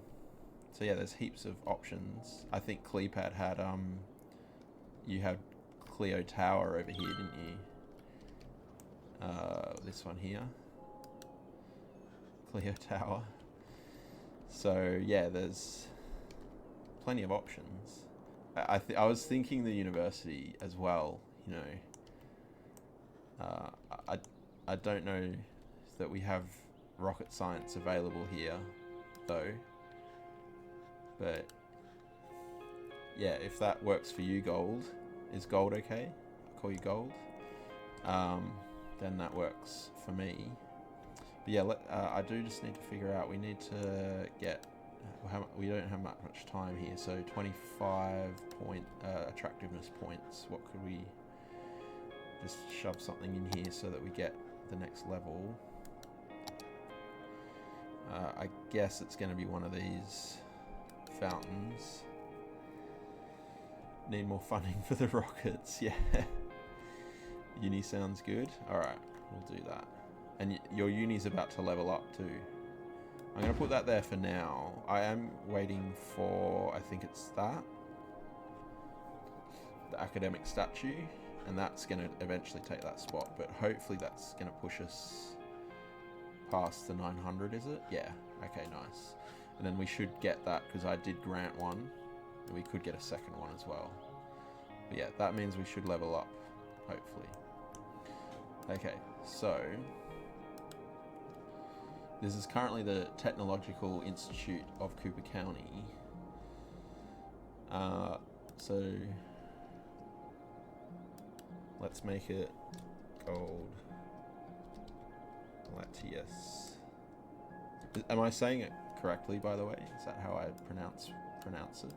So yeah, there's heaps of options. I think Cleopad had you had Cleo Tower over here, didn't you? This one here, Cleo Tower. So yeah, there's plenty of options. I was thinking the university as well. You know, I don't know that we have rocket science available here, though. But yeah, if that works for you, Gold. Is Gold okay? I'll call you Gold. Then that works for me. But yeah, I do just need to figure out. We need to get. We don't have much time here, so 25 point attractiveness points. What could we just shove something in here so that we get the next level? I guess it's going to be one of these fountains. Need more funding for the rockets, yeah. Uni sounds good. Alright, we'll do that. And your uni's about to level up too. I'm going to put that there for now. I am waiting for, I think it's that. The academic statue. And that's going to eventually take that spot. But hopefully that's going to push us past the 900, is it? Yeah. Okay, nice. And then we should get that because I did grant one. And we could get a second one as well. But yeah, that means we should level up. Hopefully. Okay, so... this is currently the Technological Institute of Cooper County. So let's make it gold Latius. Am I saying it correctly, by the way? Is that how I pronounce it?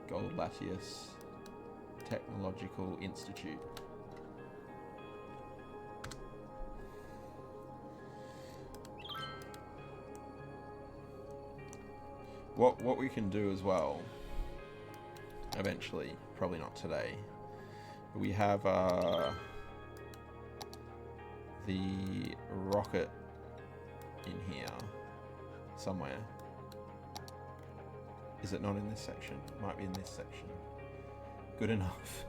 Gold Latius Technological Institute. What we can do as well, eventually, probably not today, but we have the rocket in here somewhere. Is it not in this section? It might be in this section. Good enough.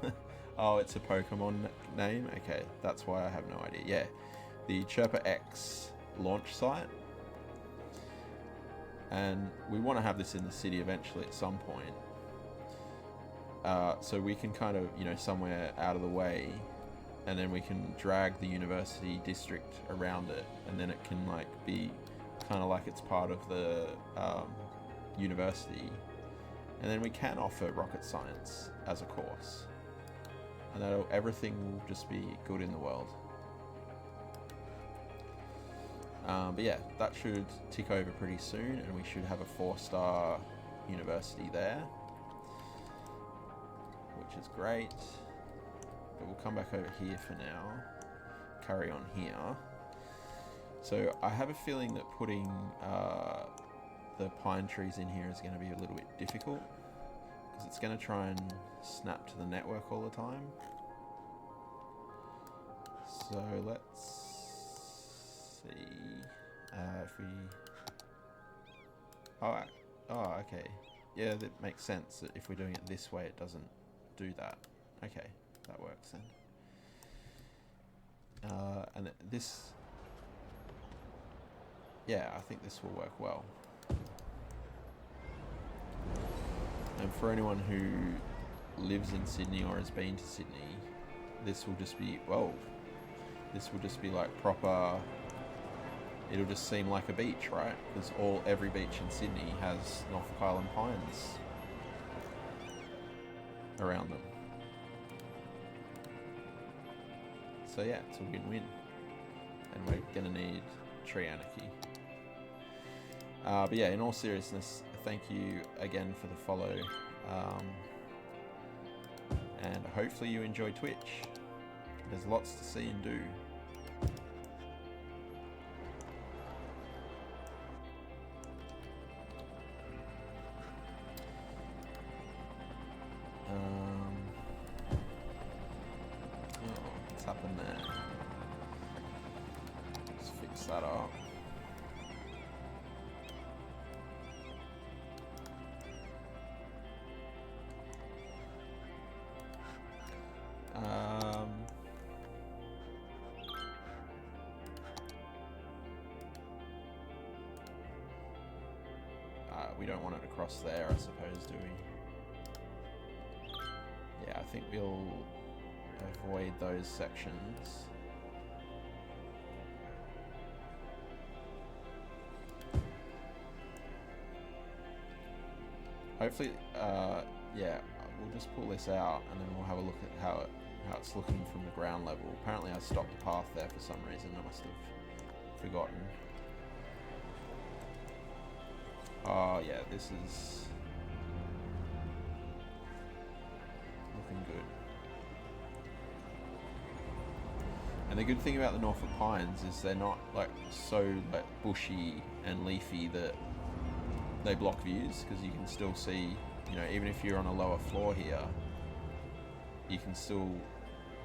Oh, it's a Pokemon name? Okay, that's why I have no idea. Yeah, the Chirper X launch site. And we want to have this in the city eventually at some point. So we can kind of, you know, somewhere out of the way, and then we can drag the university district around it, and then it can like be kind of like it's part of the university. And then we can offer rocket science as a course. And that'll, everything will just be good in the world. But yeah, that should tick over pretty soon, and we should have a 4-star university there, which is great. But we'll come back over here for now. Carry on here. So I have a feeling that putting the pine trees in here is going to be a little bit difficult, because it's going to try and snap to the network all the time. So let's see if we... oh, okay. Yeah, that makes sense that if we're doing it this way, it doesn't do that. Okay, that works then. And this... yeah, I think this will work well. And for anyone who lives in Sydney or has been to Sydney, this will just be, whoa, this will just be like proper, it'll just seem like a beach, right? Because every beach in Sydney has Norfolk Island pines around them. So yeah, it's a win-win. And we're gonna need tree anarchy. But yeah, in all seriousness, thank you again for the follow, and hopefully you enjoy Twitch. There's lots to see and do. Oh, what's happened there? Let's fix that up. We don't want it across there, I suppose, do we? Yeah, I think we'll avoid those sections. Hopefully, yeah, we'll just pull this out and then we'll have a look at how it's looking from the ground level. Apparently I stopped the path there for some reason. I must have forgotten. Oh yeah, this is looking good. And the good thing about the Norfolk pines is they're not like so like bushy and leafy that they block views, because you can still see you know, even if you're on a lower floor here, you can still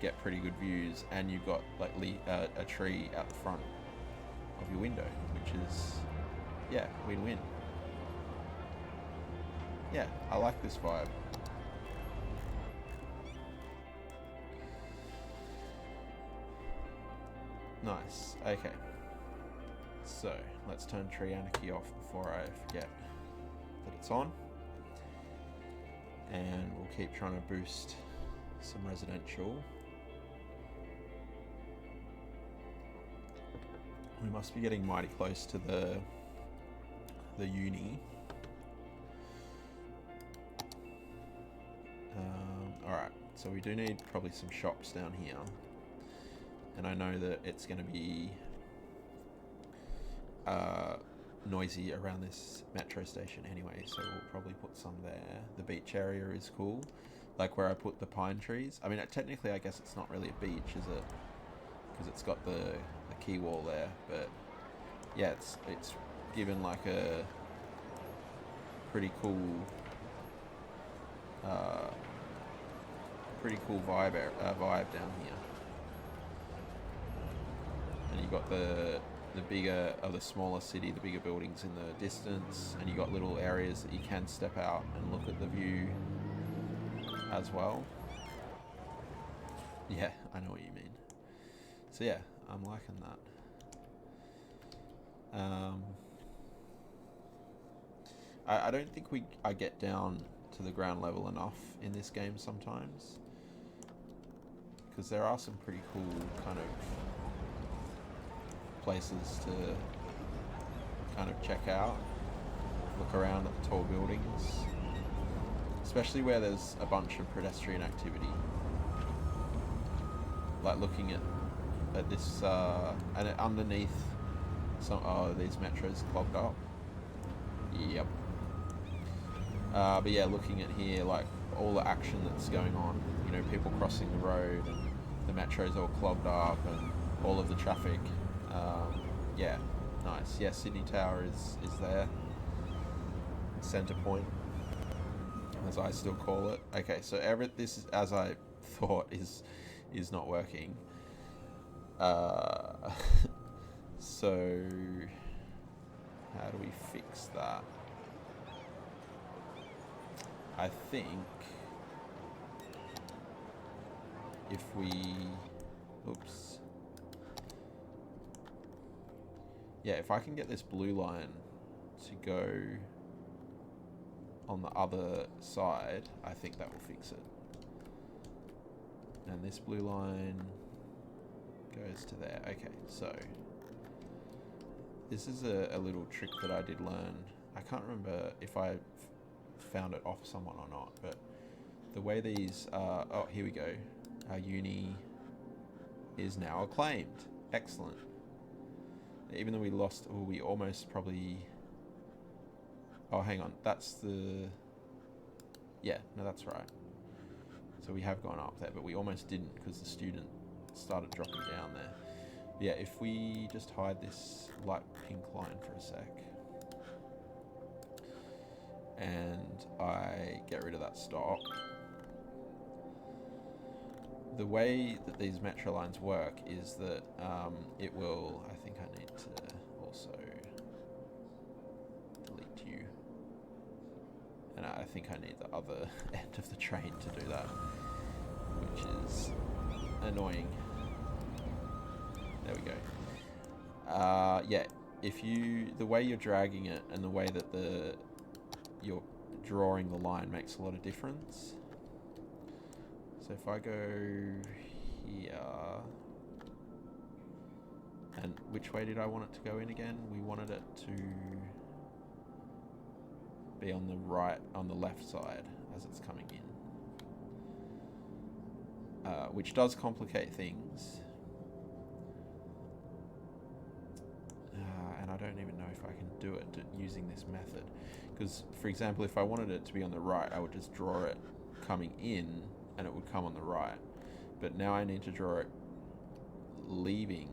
get pretty good views, and you've got like a tree out the front of your window, which is, yeah, win-win. Yeah, I like this vibe. Nice. Okay. So, let's turn Tree Anarchy off before I forget that it's on. And we'll keep trying to boost some residential. We must be getting mighty close to the uni. Alright, so we do need probably some shops down here. And I know that it's going to be noisy around this metro station anyway, so we'll probably put some there. The beach area is cool, like where I put the pine trees. I mean, technically I guess it's not really a beach, is it? Because it's got the key wall there, but yeah, it's given like a pretty cool vibe down here. And you got the bigger, or the smaller city, the bigger buildings in the distance, and you got little areas that you can step out and look at the view as well. Yeah, I know what you mean. So yeah, I'm liking that. I don't think I get down to the ground level enough in this game sometimes, because there are some pretty cool kind of places to kind of check out, look around at the tall buildings, especially where there's a bunch of pedestrian activity, like looking at this and underneath some these metros clogged up. Yep. But yeah, looking at here, like all the action that's going on, you know, people crossing the road, and the metro's all clogged up, and all of the traffic. Yeah, nice. Yeah, Sydney Tower is there. Centre point, as I still call it. Okay, so this is, as I thought, is not working. So how do we fix that? I think if we, oops. Yeah, if I can get this blue line to go on the other side, I think that will fix it. And this blue line goes to there. Okay, so this is a little trick that I did learn. I can't remember if I found it off someone or not, but the way these oh, here we go. Our uni is now acclaimed. Excellent. Even though we lost, or we almost probably, oh hang on, that's the, yeah, no, that's right. So we have gone up there, but we almost didn't because the student started dropping down there. Yeah, if we just hide this light pink line for a sec, and I get rid of that stop. The way that these metro lines work is that it will, I think I need to also delete you. And I think I need the other end of the train to do that, which is annoying. There we go. Yeah, the way you're dragging it and the way that you're drawing the line makes a lot of difference. So if I go here, and which way did I want it to go in again? We wanted it to be on the right, on the left side as it's coming in, which does complicate things. And I don't even know if I can do it using this method. Because, for example, if I wanted it to be on the right, I would just draw it coming in, and it would come on the right. But now I need to draw it leaving,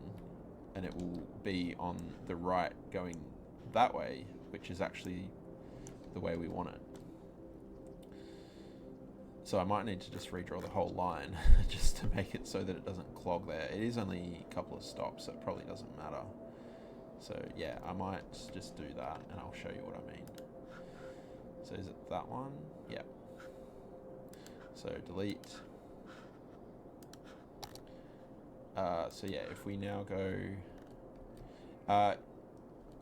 and it will be on the right going that way, which is actually the way we want it. So I might need to just redraw the whole line just to make it so that it doesn't clog there. It is only a couple of stops, so it probably doesn't matter. So yeah, I might just do that and I'll show you what I mean. So is it that one? Yeah. So delete. So yeah, if we now go,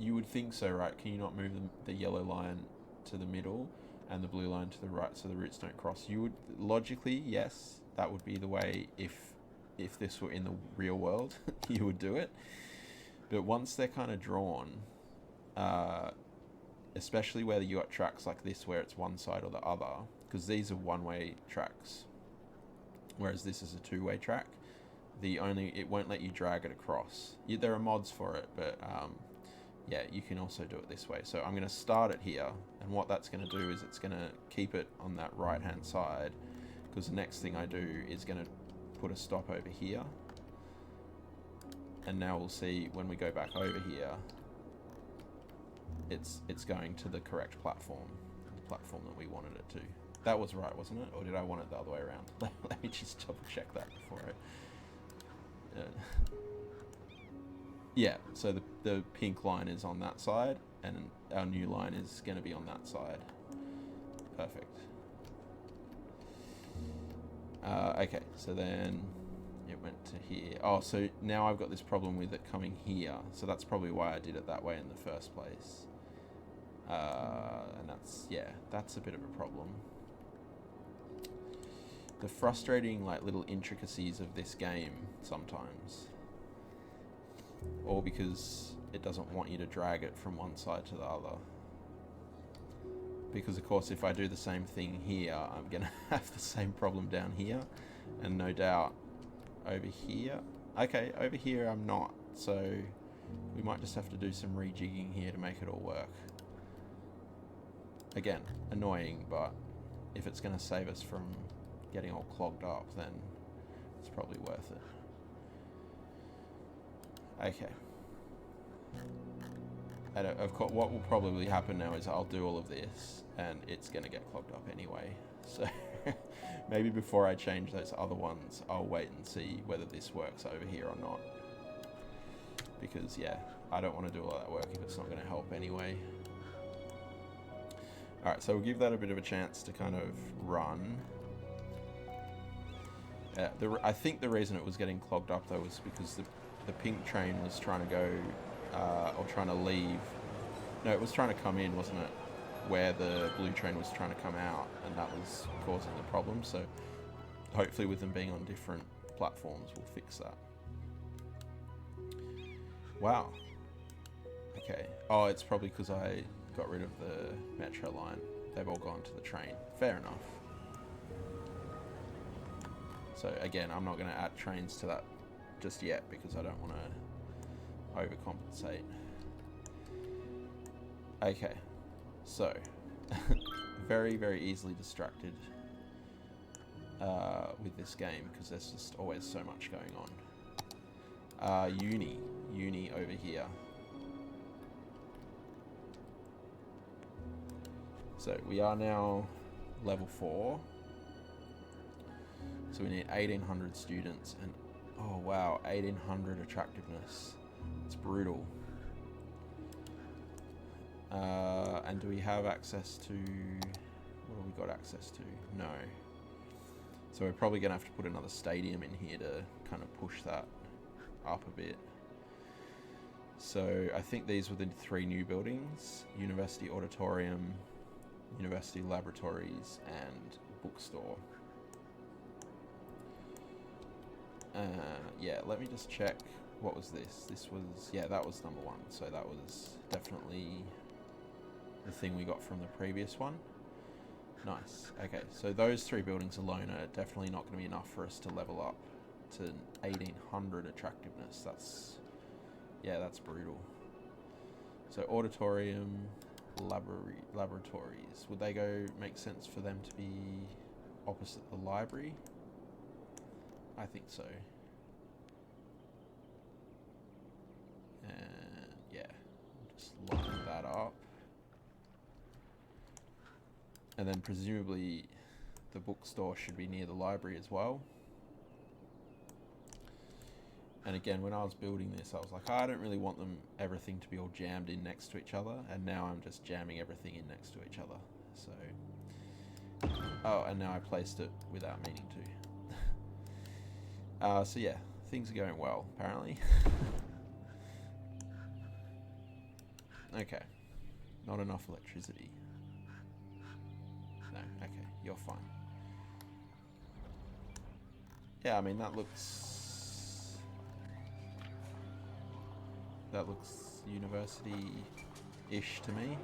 you would think so, right? Can you not move the yellow line to the middle and the blue line to the right so the roots don't cross? You would logically, yes, that would be the way if this were in the real world, you would do it. But once they're kind of drawn, especially where you got tracks like this where it's one side or the other, because these are one-way tracks, whereas this is a two-way track. It won't let you drag it across. There are mods for it, but yeah, you can also do it this way. So I'm going to start it here, and what that's going to do is it's going to keep it on that right-hand side, because the next thing I do is going to put a stop over here. And now we'll see when we go back over here, it's going to the correct platform, the platform that we wanted it to. That was right, wasn't it? Or did I want it the other way around? Let me just double check that before I... yeah, so the pink line is on that side, and our new line is going to be on that side. Perfect. Okay, so then it went to here. Oh, so now I've got this problem with it coming here. So that's probably why I did it that way in the first place. And that's a bit of a problem. The frustrating little intricacies of this game sometimes. Or because it doesn't want you to drag it from one side to the other. Because of course if I do the same thing here, I'm going to have the same problem down here. And no doubt over here. Okay, over here I'm not. So we might just have to do some rejigging here to make it all work. Again, annoying, but if it's going to save us from getting all clogged up, then it's probably worth it. Okay. And of course, what will probably happen now is I'll do all of this, and it's going to get clogged up anyway. So maybe before I change those other ones, I'll wait and see whether this works over here or not. Because, yeah, I don't want to do all that work if it's not going to help anyway. Alright, so we'll give that a bit of a chance to kind of run. I think the reason it was getting clogged up, though, was because the pink train was trying to go, or trying to leave. No, it was trying to come in, wasn't it? Where the blue train was trying to come out, and that was causing the problem. So hopefully with them being on different platforms, we'll fix that. Wow. Okay. Oh, it's probably because I got rid of the metro line. They've all gone to the train. Fair enough. So again, I'm not going to add trains to that just yet because I don't want to overcompensate. Okay, so very, very easily distracted with this game because there's just always so much going on. Uni over here. So we are now level 4. So we need 1,800 students and oh wow, 1,800 attractiveness. It's brutal. And do we have access to... what have we got access to? No. So we're probably going to have to put another stadium in here to kind of push that up a bit. So I think these were the 3 new buildings. University Auditorium, University Laboratories, and Bookstore. Yeah, let me just check. What was this? This was... yeah, that was number 1. So that was definitely the thing we got from the previous one. Nice. Okay, so those 3 buildings alone are definitely not going to be enough for us to level up to 1,800 attractiveness. That's... yeah, that's brutal. So auditorium, laboratories. Would they make sense for them to be opposite the library? I think so. And yeah, just line that up. And then presumably the bookstore should be near the library as well. And again, when I was building this, I was like, I don't really want everything to be all jammed in next to each other, and now I'm just jamming everything in next to each other. So, oh, and now I placed it without meaning to. So yeah, things are going well, apparently. Okay, not enough electricity. No, okay, you're fine. Yeah, I mean, that looks university-ish to me.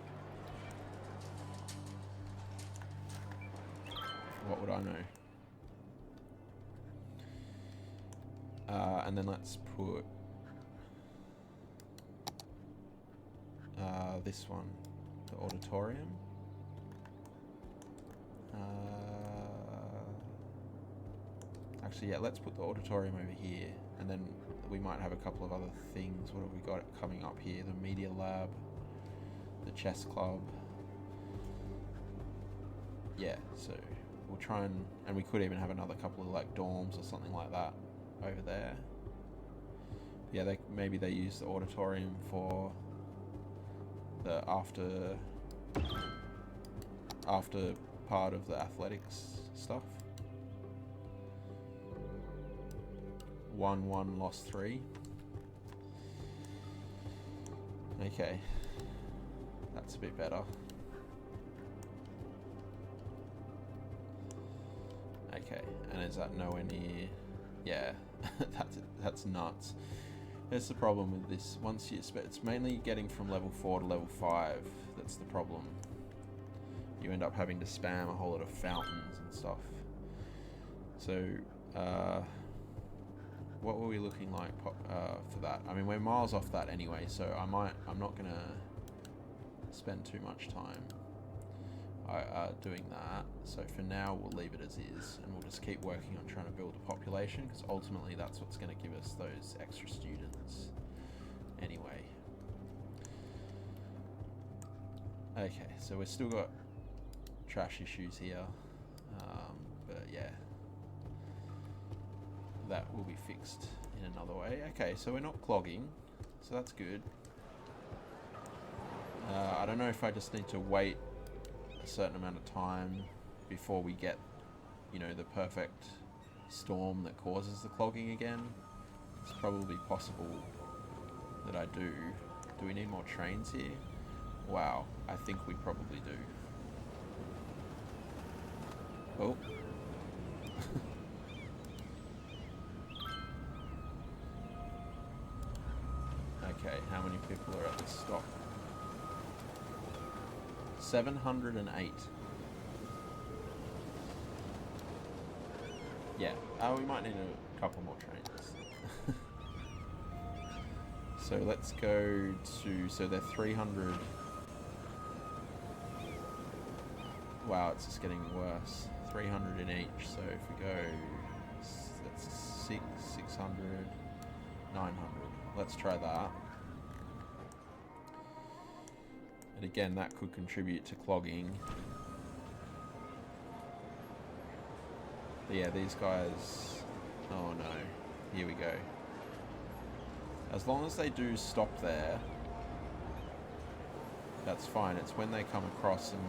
What would I know? And then let's put this one, the auditorium. Actually, yeah, let's put the auditorium over here, and then we might have a couple of other things. What have we got coming up here? The media lab, the chess club. Yeah, so we'll try and we could even have another couple of like dorms or something like that over there. Yeah, maybe they use the auditorium for the after part of the athletics stuff. 1-1 lost 3. Okay, that's a bit better. Okay, and is that nowhere near? Yeah, that's nuts. That's the problem with this. Once you, it's mainly getting from level 4 to level 5 that's the problem. You end up having to spam a whole lot of fountains and stuff. So, what were we looking like for that? I mean, we're miles off that anyway, so I'm not gonna spend too much time doing that. So for now, we'll leave it as is, and we'll just keep working on trying to build a population, because ultimately that's what's going to give us those extra students anyway. Okay, so we've still got trash issues here, but yeah, that will be fixed in another way. Okay, so we're not clogging, so that's good. I don't know if I just need to wait a certain amount of time before we get, you know, the perfect storm that causes the clogging again. It's probably possible that I do. Do we need more trains here? Wow, I think we probably do. Oh. Okay, how many people are at this stop? 708. Yeah, we might need a couple more trains. So let's go to, so they're 300. Wow, it's just getting worse. 300 in each, so if we go, that's 600, 900. Let's try that. And again, that could contribute to clogging. But yeah, these guys... Oh no. Here we go. As long as they do stop there, that's fine. It's when they come across and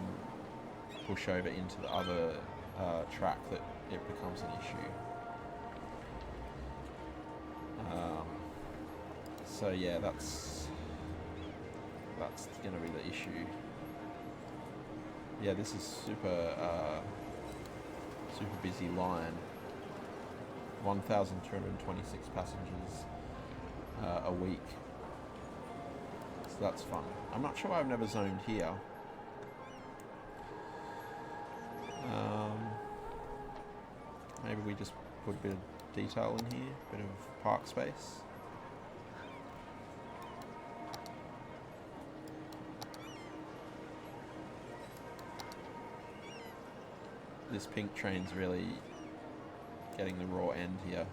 push over into the other track that it becomes an issue. So yeah, that's going to be the issue. Yeah, this is super busy line. 1,226 passengers a week. So that's fun. I'm not sure why I've never zoned here. Maybe we just put a bit of detail in here, a bit of park space. This pink train's really getting the raw end here.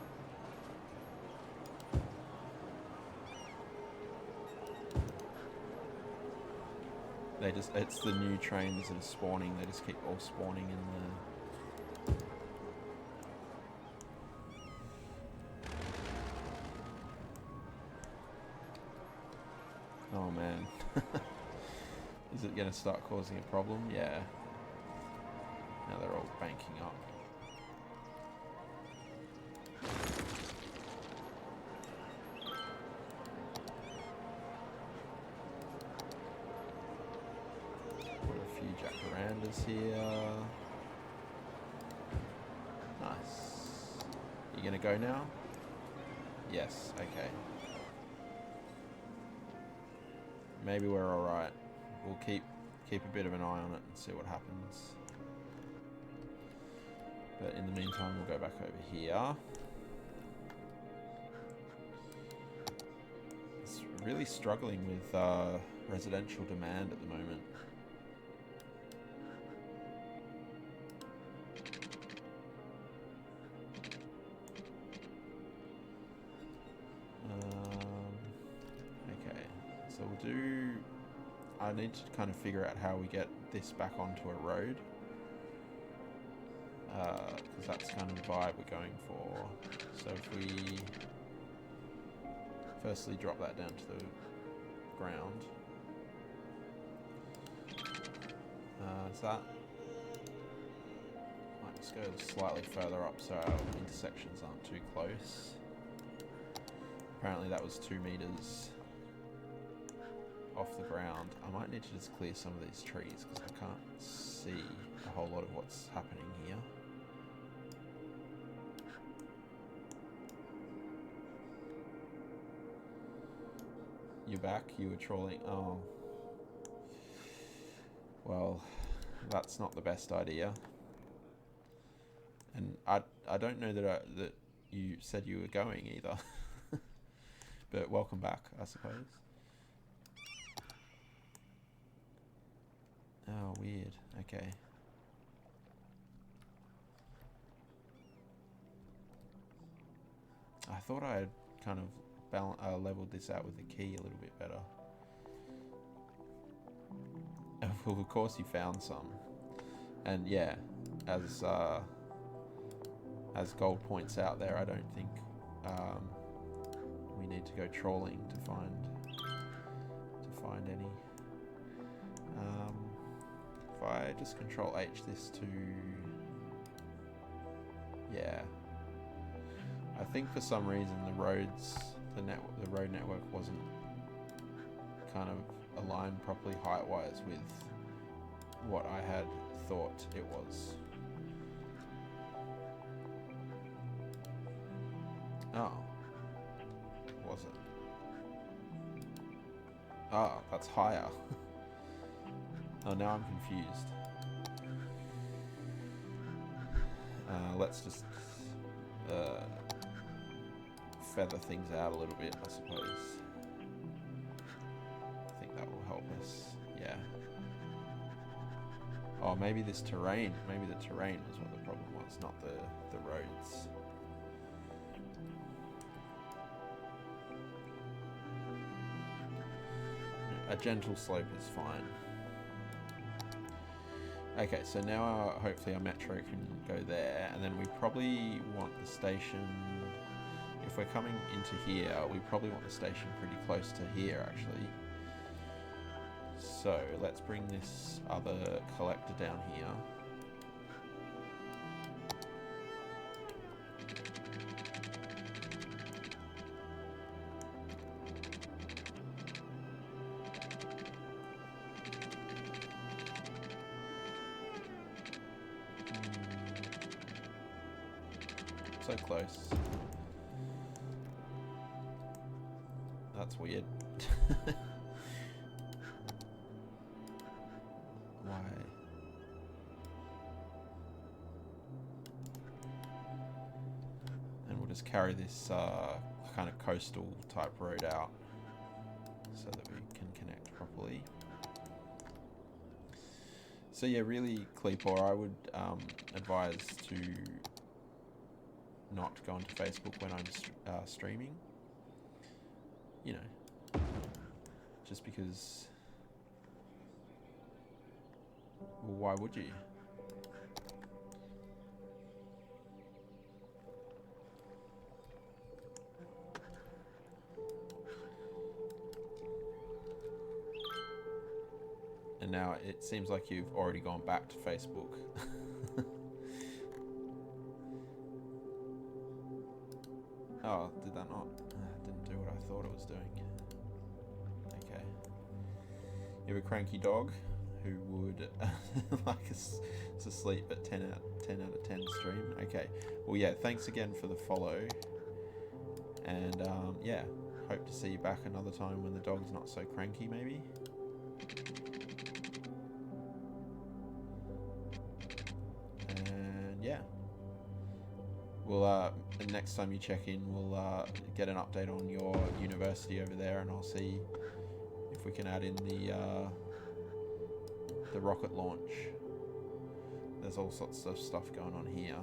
It's the new trains that are spawning, they just keep all spawning in Oh man. Is it going to start causing a problem? Yeah. Now they're all banking up. Put a few jacarandas here. Nice. You going to go now? Yes, okay. Maybe we're alright. We'll keep a bit of an eye on it and see what happens. But in the meantime, we'll go back over here. It's really struggling with residential demand at the moment. Okay, so we'll do... I need to kind of figure out how we get this back onto a road. Because that's kind of the vibe we're going for. So if we firstly drop that down to the ground. Is that... Might just go slightly further up so our intersections aren't too close. Apparently that was 2 meters off the ground. I might need to just clear some of these trees because I can't see a whole lot of what's happening here. You're back? You were trolling? Oh. Well, that's not the best idea. And I don't know that you said you were going either. But welcome back, I suppose. Oh, weird. Okay. I thought I had kind of leveled this out with the key a little bit better. Well, of course you found some. And yeah, as Gold points out there, I don't think we need to go trawling to find any. If I just Control H this to... Yeah. I think for some reason the road network wasn't kind of aligned properly height-wise with what I had thought it was. Oh. Was it? Ah, that's higher. Oh, now I'm confused. Let's just feather things out a little bit, I suppose. I think that will help us. Yeah. Oh, maybe this terrain. Maybe the terrain was what the problem was, not the roads. A gentle slope is fine. Okay, so now hopefully our metro can go there, and then we probably want the station... If we're coming into here, we probably want the station pretty close to here, actually. So, let's bring this other collector down here. So close. That's weird. Why? And we'll just carry this kind of coastal type road out so that we can connect properly. So yeah, really, Cleepor, I would advise to not go onto Facebook when I'm streaming. You know, just because, well, why would you? now it seems like you've already gone back to Facebook. Oh, did that not? Didn't do what I thought it was doing. Okay. You have a cranky dog who would like us to sleep at 10 out of 10 stream. Okay. Well, yeah, thanks again for the follow. And yeah, hope to see you back another time when the dog's not so cranky, maybe. And yeah. We'll next time you check in, we'll get an update on your university over there, and I'll see if we can add in the rocket launch. There's all sorts of stuff going on here.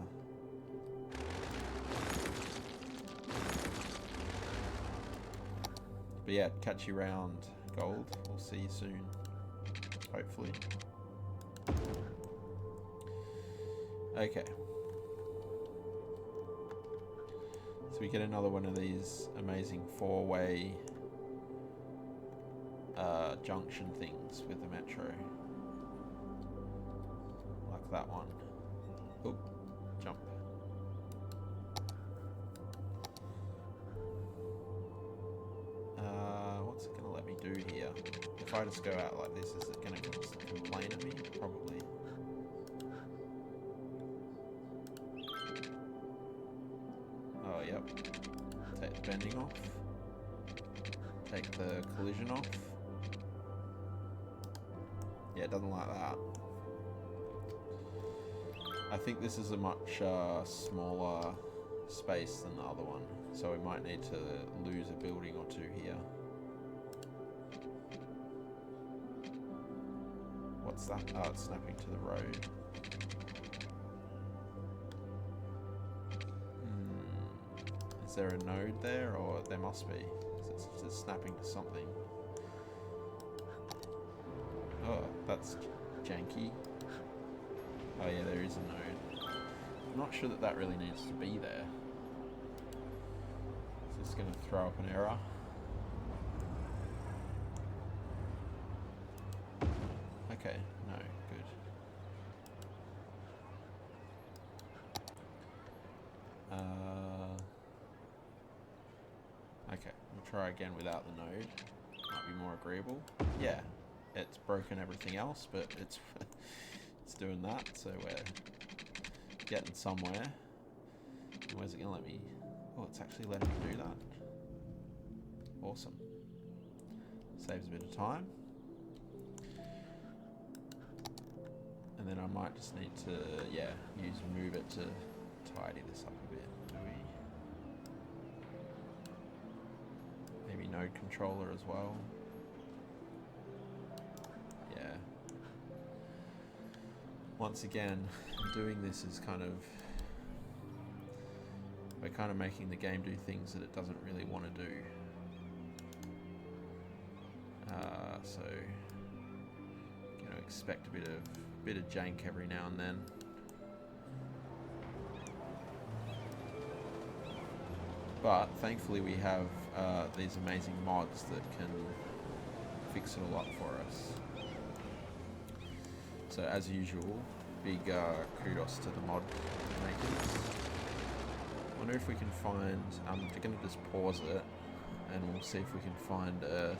But yeah, catch you round, Gold. We'll see you soon, hopefully. Okay. So we get another one of these amazing four-way junction things with the metro. Like that one. Oop, jump. What's it going to let me do here? If I just go out like this, is it going to complain at me? Probably. Oh, yep. Take the bending off. Take the collision off. Yeah, it doesn't like that. I think this is a much smaller space than the other one, so we might need to lose a building or two here. What's that? Oh, it's snapping to the road. Is there a node there? Or there must be. It's just snapping to something. Oh, that's janky. Oh yeah, there is a node. I'm not sure that really needs to be there. Is this going to throw up an error? Okay, no, good. Okay, we'll try again without the node. Might be more agreeable. Yeah, it's broken everything else, but it's it's doing that, so we're getting somewhere. Where's it gonna let me? Oh, it's actually letting me do that. Awesome. Saves a bit of time. And then I might just need to, yeah, use move it to tidy this up a bit. Do we? Maybe node controller as well. Yeah. Once again, doing this is kind of, we're kind of making the game do things that it doesn't really want to do. So, you know, expect a bit of jank every now and then. But thankfully we have these amazing mods that can fix it a lot for us. So as usual, big kudos to the mod makers. I wonder if we can find, I'm going to just pause it and we'll see if we can find a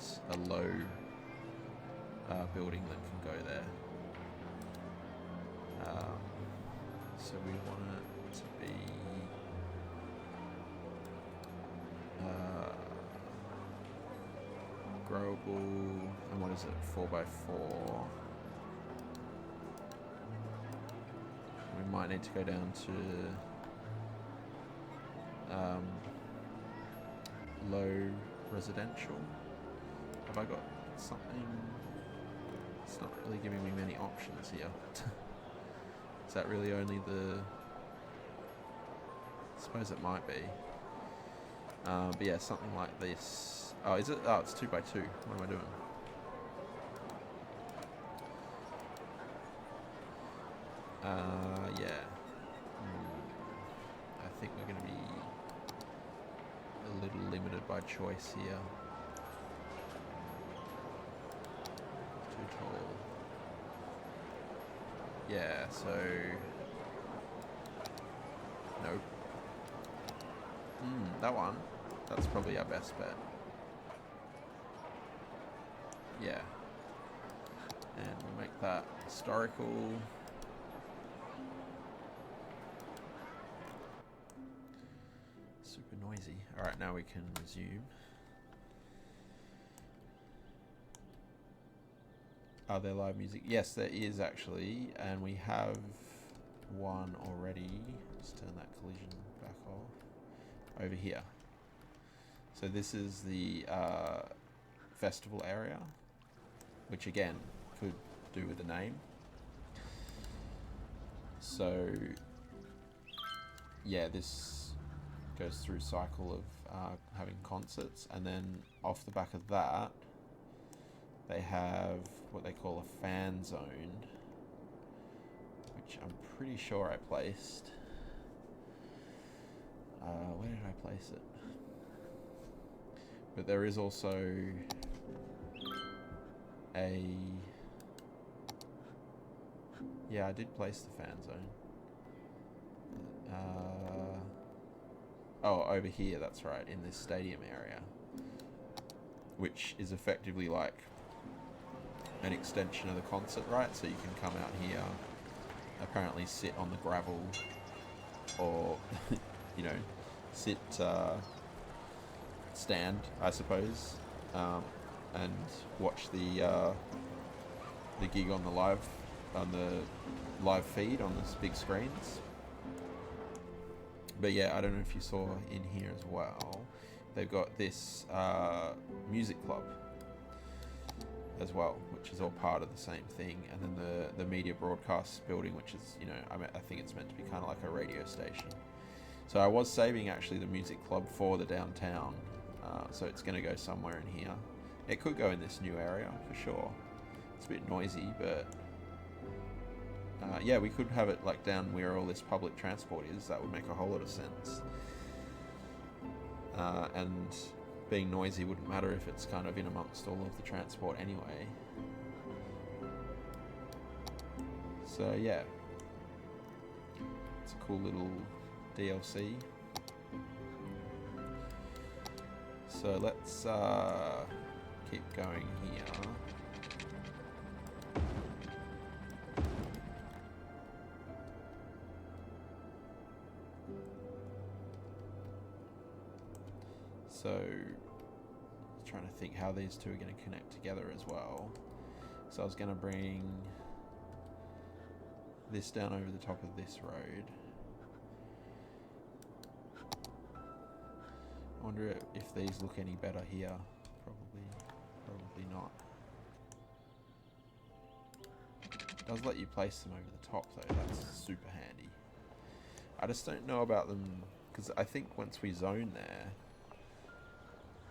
low building that can go there. So we want it to be growable, and what is it, 4x4. We might need to go down to low residential. Have I got something? It's not really giving me many options here. Is that really only the... I suppose it might be. But yeah, something like this. Oh, is it? Oh, it's 2x2. What am I doing? Yeah. I think we're going to be a little limited by choice here. Too tall. Yeah, so... Nope. That one. That's probably our best bet. Yeah. And we'll make that historical. Super noisy. Alright, now we can resume. Are there live music? Yes, there is actually, and we have one already. Let's turn that collision back off. Over here. So this is the festival area, which again could do with the name. So yeah, this goes through a cycle of having concerts, and then off the back of that they have what they call a fan zone, which I'm pretty sure I placed. Where did I place it? But there is also a... Yeah, I did place the fan zone. Oh, over here, that's right, in this stadium area. Which is effectively like an extension of the concert, right? So you can come out here, apparently sit on the gravel, or, you know, sit, stand, I suppose, and watch the gig on the live feed on the big screens. But yeah, I don't know if you saw in here as well, they've got this music club as well, which is all part of the same thing, and then the media broadcast building, which is, you know, I think it's meant to be kind of like a radio station. So I was saving actually the music club for the downtown, so it's going to go somewhere in here. It could go in this new area for sure. It's a bit noisy, but yeah, we could have it like down where all this public transport is. That would make a whole lot of sense. And being noisy wouldn't matter if it's kind of in amongst all of the transport anyway. So yeah, it's a cool little DLC. So let's keep going here. So, trying to think how these two are going to connect together as well. So I was going to bring this down over the top of this road. I wonder if these look any better here. Probably not. It does let you place them over the top though, that's super handy. I just don't know about them, because I think once we zone there,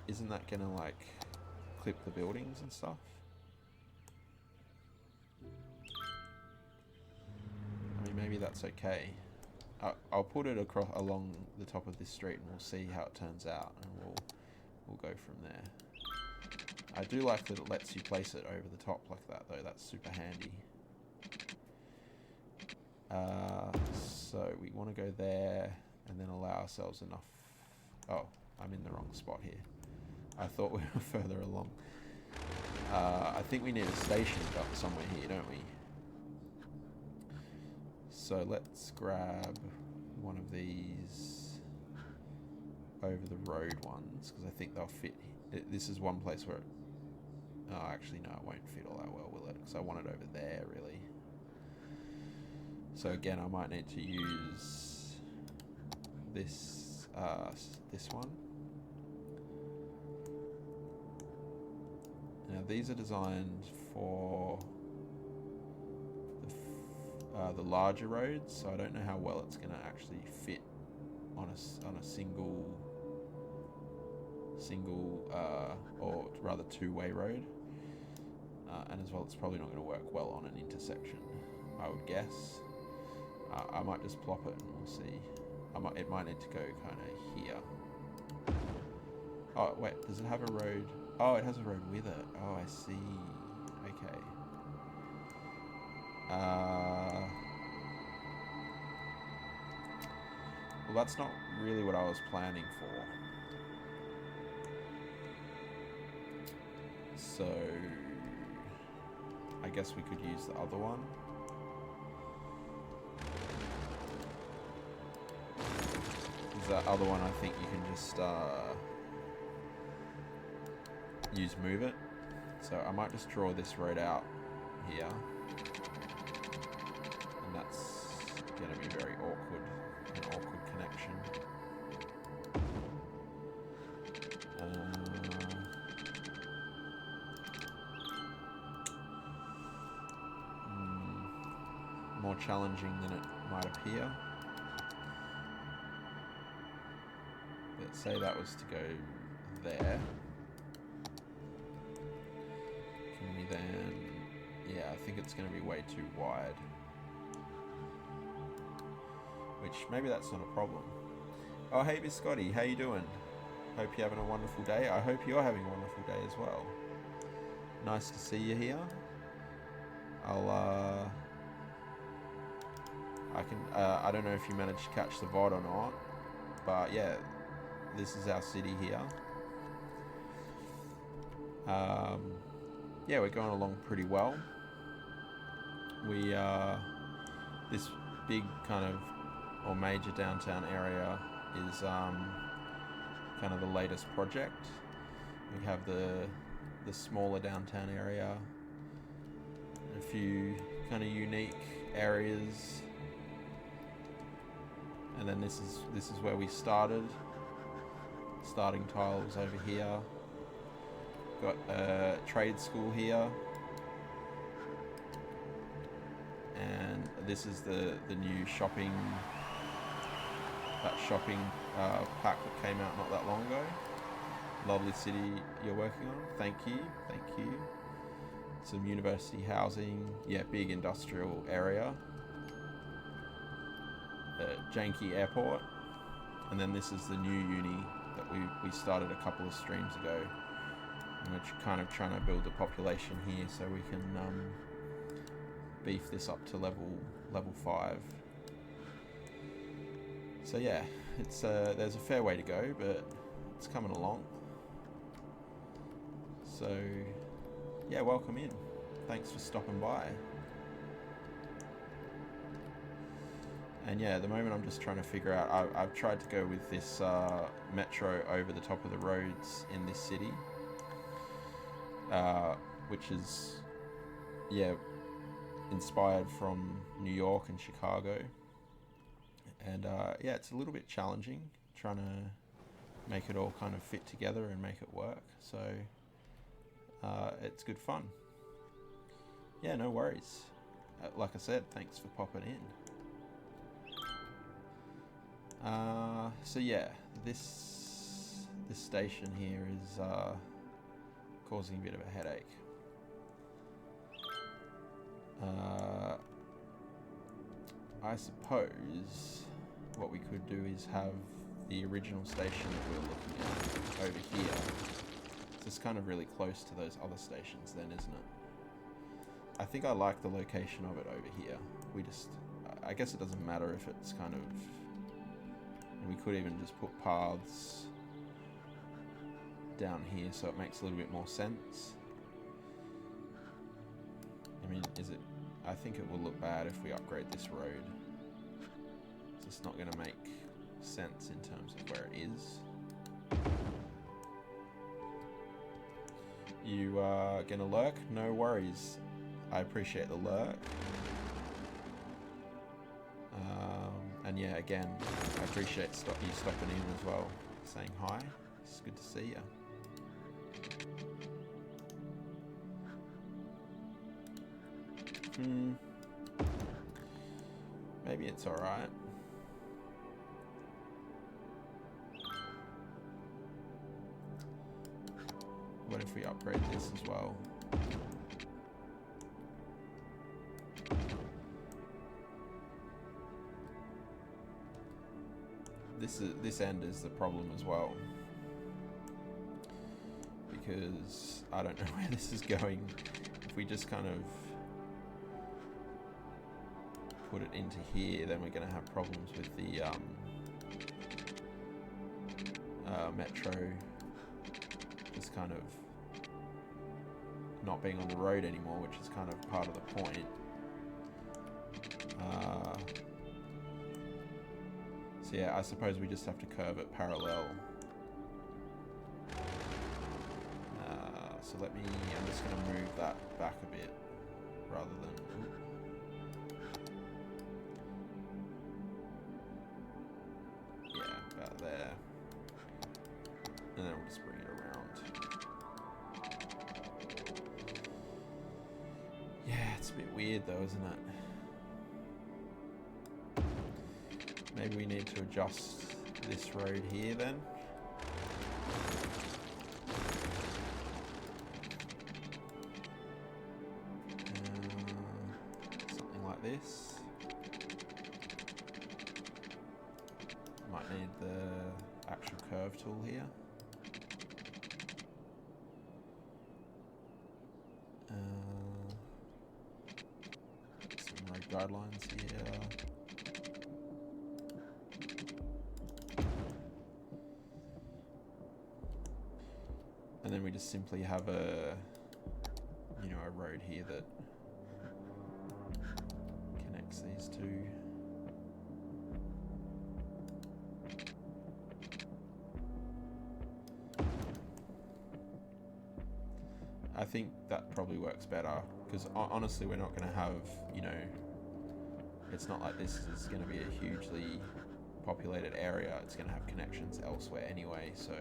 isn't that gonna like clip the buildings and stuff? I mean, maybe that's okay. I'll put it across along the top of this street, and we'll see how it turns out, and we'll go from there. I do like that it lets you place it over the top like that, though. That's super handy. So we want to go there, and then allow ourselves enough. Oh, I'm in the wrong spot here. I thought we were further along. I think we need a station up somewhere here, don't we? So let's grab one of these over the road ones, because I think they'll fit. This is one place where oh, actually no, it won't fit all that well, will it? Because I want it over there, really. So again, I might need to use this one. Now these are designed for the larger roads, so I don't know how well it's going to actually fit on a single or rather two-way road, and as well, it's probably not going to work well on an intersection, I would guess. I might just plop it and we'll see. It might need to go kind of here. Oh wait, does it have a road? Oh, it has a road with it. Oh, I see. Okay. Well, that's not really what I was planning for. So I guess we could use the other one. That other one, I think you can just use move it. So I might just draw this road out here, and that's going to be very awkward, an awkward connection. More challenging than it might appear. Let's say that was to go there. Can we then... Yeah, I think it's going to be way too wide. Which, maybe that's not a problem. Oh, hey, Biscotti, how you doing? Hope you're having a wonderful day. I hope you're having a wonderful day as well. Nice to see you here. I don't know if you managed to catch the VOD or not, but yeah, this is our city here. Yeah, we're going along pretty well. We this big kind of, or major downtown area is kind of the latest project. We have the smaller downtown area, a few kind of unique areas, and then this is where we started. Starting tile was over here. Got a trade school here, and this is the new shopping pack that came out not that long ago. Lovely city you're working on. Thank you. Some university housing. Yeah, big industrial area. Janky Airport, and then this is the new uni that we started a couple of streams ago. And we're kind of trying to build a population here so we can beef this up to level 5. So yeah, it's there's a fair way to go, but it's coming along. So yeah, welcome in. Thanks for stopping by. And yeah, at the moment I'm just trying to figure out, I've tried to go with this metro over the top of the roads in this city, which is, yeah, inspired from New York and Chicago. And yeah, it's a little bit challenging trying to make it all kind of fit together and make it work. So it's good fun. Yeah, no worries. Like I said, thanks for popping in. So yeah, this station here is causing a bit of a headache. I suppose what we could do is have the original station that we were looking at over here. So it's kind of really close to those other stations then, isn't it? I think I like the location of it over here. I guess it doesn't matter if it's kind of... We could even just put paths down here so it makes a little bit more sense. I mean, I think it will look bad if we upgrade this road. It's just not going to make sense in terms of where it is. You are going to lurk? No worries. I appreciate the lurk. And yeah, again, I appreciate you stopping in as well, saying hi. It's good to see you. Maybe it's alright. What if we upgrade this as well? This end is the problem as well, because I don't know where this is going. If we just kind of put it into here, then we're going to have problems with the metro just kind of not being on the road anymore, which is kind of part of the point. So yeah, I suppose we just have to curve it parallel. So I'm just going to move that back a bit rather than... Yeah, about there. And then we'll just bring it around. Yeah, it's a bit weird though, isn't it? Maybe we need to adjust this road here then. Something like this. Might need the actual curve tool here. Some road guidelines here. And then we just simply have a road here that connects these two. I think that probably works better, because honestly we're not going to have, it's not like this is going to be a hugely populated area. It's going to have connections elsewhere anyway, so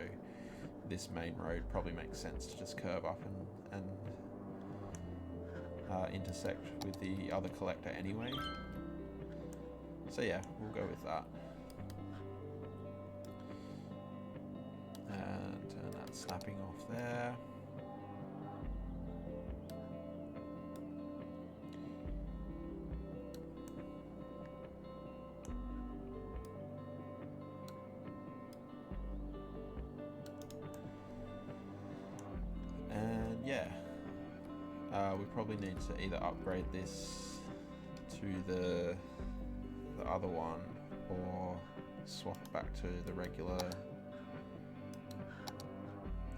this main road probably makes sense to just curve up and intersect with the other collector anyway. So yeah, we'll go with that. And turn that snapping off there. And yeah, we probably need to either upgrade this to the other one or swap it back to the regular.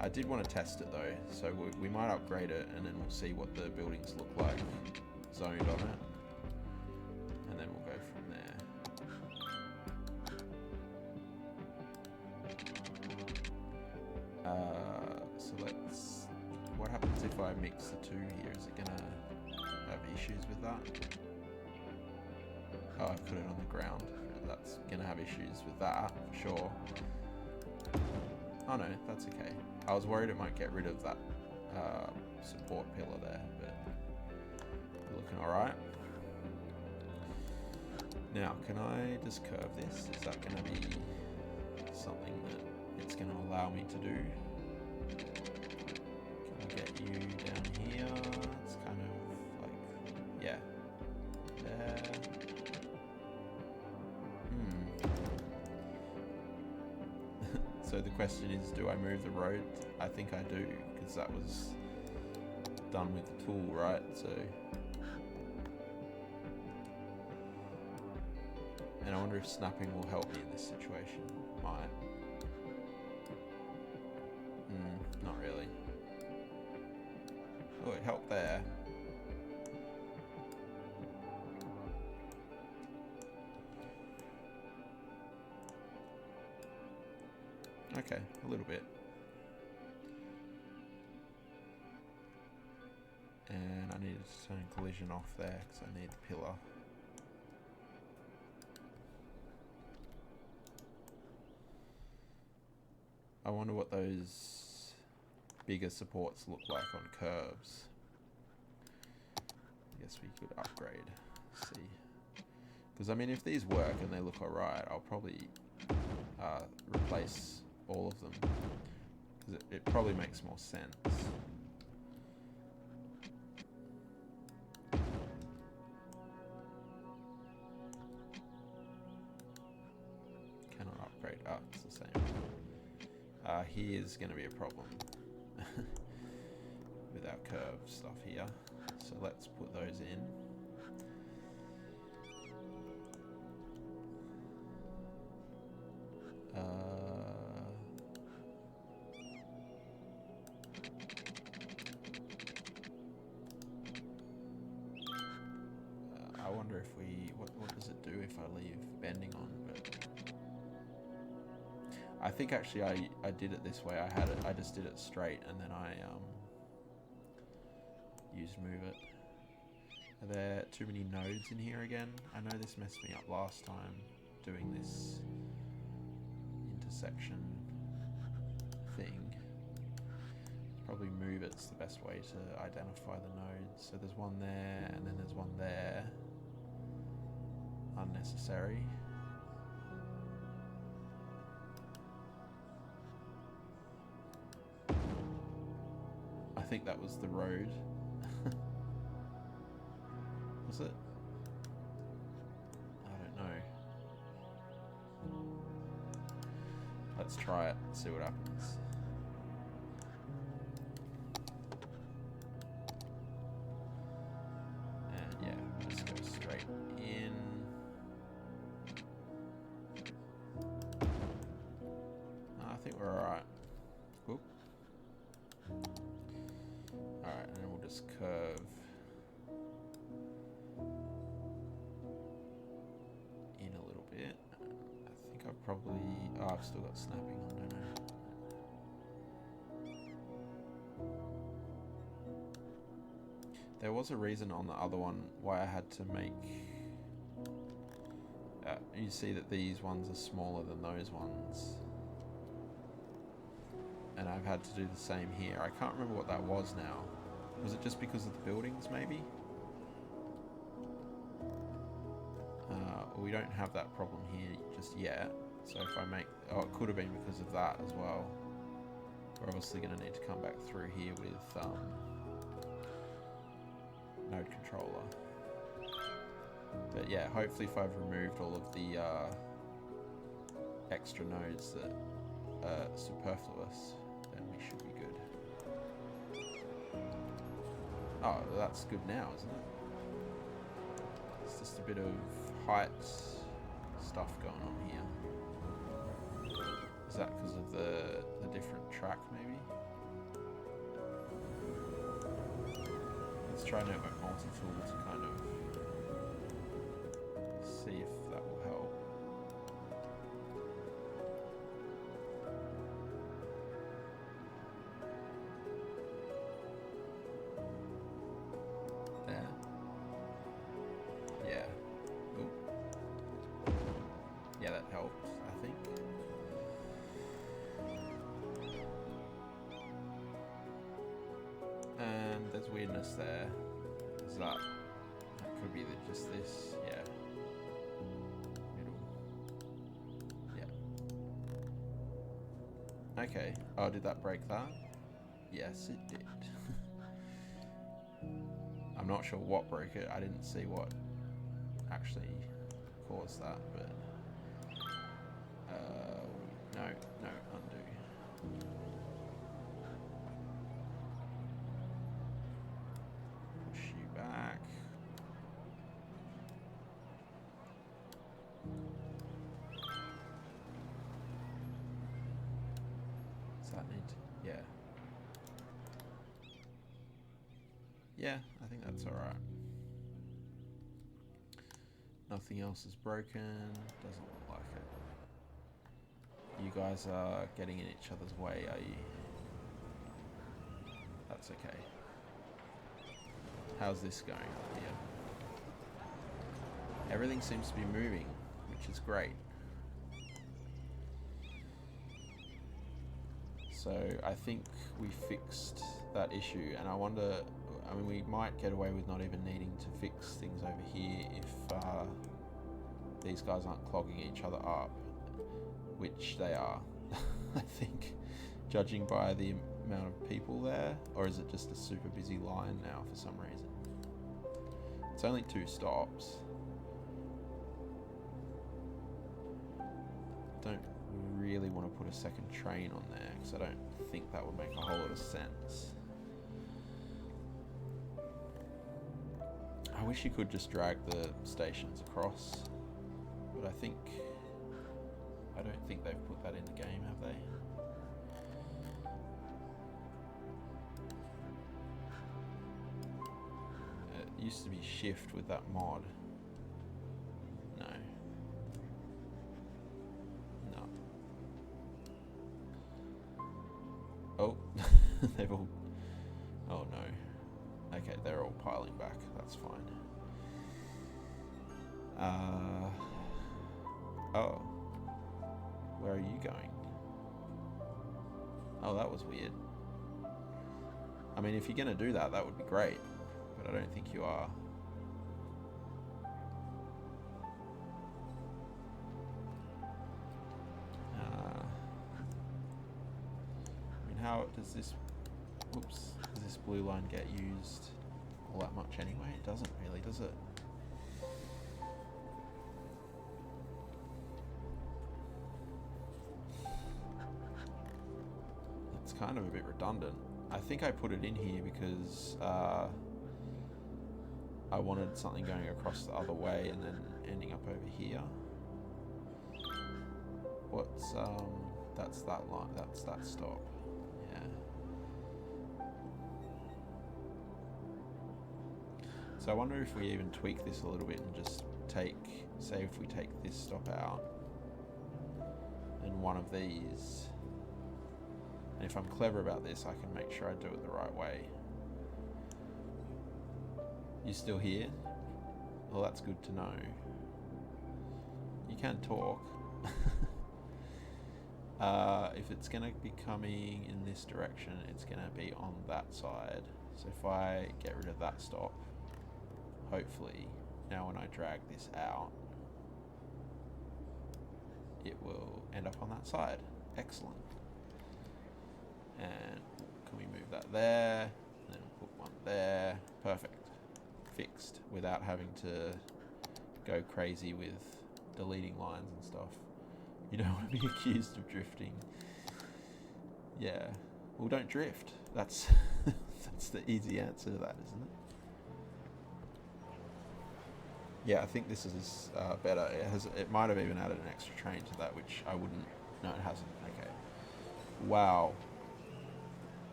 I did want to test it though, so we might upgrade it and then we'll see what the buildings look like zoned on it, and then we'll go from there. So what happens if I mix the two here? Is it gonna have issues with that? Oh, I put it on the ground. That's gonna have issues with that, for sure. Oh no, that's okay. I was worried it might get rid of that support pillar there, but we're looking alright. Now, can I just curve this? Is that gonna be something that it's gonna allow me to do? Can I get you down here? It's kind of like, yeah, there. So the question is, do I move the road? I think I do, because that was done with the tool, right? So, and I wonder if snapping will help me in this situation. Might. Not really. Oh, it helped there. Okay, a little bit. And I needed to turn collision off there because I need the pillar. I wonder what those bigger supports look like on curves. I guess we could upgrade, see. Because I mean, if these work and they look alright, I'll probably replace all of them, because it probably makes more sense. Cannot upgrade. It's the same. Here's going to be a problem with our curve stuff here, so let's put those in. landing on, but I think actually I did it this way. I just did it straight and then I used move it. Are there too many nodes in here again? I know this messed me up last time doing this intersection thing. Probably move it's the best way to identify the nodes. So there's one there and then there's one there. Unnecessary. I think that was the road. Was it? I don't know. Let's try it, see what happens. And yeah, just go straight in. I think we're alright. Oop. Alright, and then we'll just curve in a little bit. I think I've probably... Oh, I've still got snapping on, don't I? There was a reason on the other one why I had to make... you see that these ones are smaller than those ones. And I've had to do the same here. I can't remember what that was now. Was it just because of the buildings, maybe? We don't have that problem here just yet. So if I make... Oh, it could have been because of that as well. We're obviously going to need to come back through here with node controller. But yeah, hopefully if I've removed all of the extra nodes that are superfluous, then we should be good. Oh, that's good now, isn't it? It's just a bit of height stuff going on here. Is that because of the different track, maybe? Let's try network multi-tool to kind of see if that will help. There. Yeah. Ooh. Yeah, that helped, I think. And there's weirdness there. Is that could be just this, yeah. Middle. Yeah. Okay. Oh, did that break that? Yes, it did. I'm not sure what broke it. I didn't see what actually caused that, but no, undo. Push you back. Does that need to, yeah. Yeah, I think that's alright. Nothing else is broken. Doesn't look like it. You guys are getting in each other's way, are you? That's okay. How's this going up here? Everything seems to be moving, which is great. So I think we fixed that issue, and I wonder, I mean, we might get away with not even needing to fix things over here if these guys aren't clogging each other up, which they are, I think, judging by the amount of people there. Or is it just a super busy line now for some reason? It's only 2 stops. Don't really want to put a second train on there because I don't think that would make a whole lot of sense. I wish you could just drag the stations across, but I don't think they've put that in the game, have they? It used to be shift with that mod. No. They've all... Oh no. Okay, they're all piling back. That's fine. Oh. Where are you going? Oh, that was weird. I mean, if you're going to do that, that would be great. But I don't think you are. I mean, how does this... Oops. Does this blue line get used all that much anyway? It doesn't really, does it? It's kind of a bit redundant. I think I put it in here because I wanted something going across the other way and then ending up over here. What's that's that line, that's that stop. Yeah. So I wonder if we even tweak this a little bit and just take, say if we take this stop out and one of these. And if I'm clever about this, I can make sure I do it the right way. You still here? Well, that's good to know. You can talk. If it's going to be coming in this direction, it's going to be on that side. So if I get rid of that stop, hopefully, now when I drag this out, it will end up on that side. Excellent. And can we move that there? And then put one there. Perfect. Fixed without having to go crazy with deleting lines and stuff. You don't want to be accused of drifting. Yeah. Well, don't drift. That's that's the easy answer to that, isn't it? Yeah, I think this is better. It might have even added an extra train to that, which I wouldn't. No, it hasn't. Okay. Wow.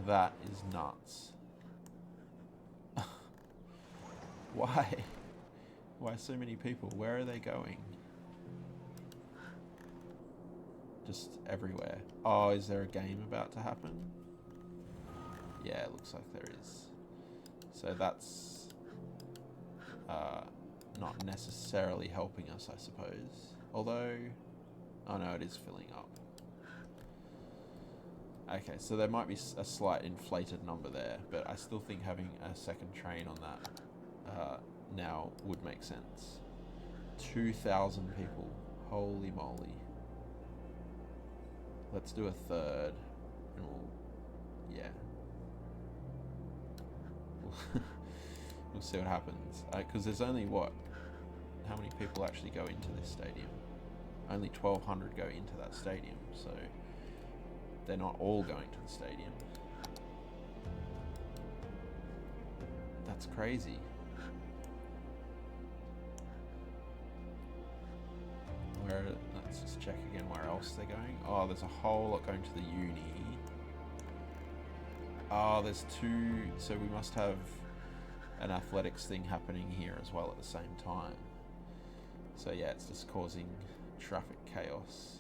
That is nuts. Why? Why so many people? Where are they going? Just everywhere. Oh, is there a game about to happen? Yeah, it looks like there is. So that's not necessarily helping us, I suppose. Although, oh no, it is filling up. Okay, so there might be a slight inflated number there, but I still think having a second train on that now would make sense. 2,000 people. Holy moly. Let's do a third. And yeah. We'll see what happens. Because there's only what? How many people actually go into this stadium? Only 1,200 go into that stadium, so they're not all going to the stadium. That's crazy. Let's just check again where else they're going. Oh, there's a whole lot going to the uni. Oh, there's two, so we must have an athletics thing happening here as well at the same time. So yeah, it's just causing traffic chaos.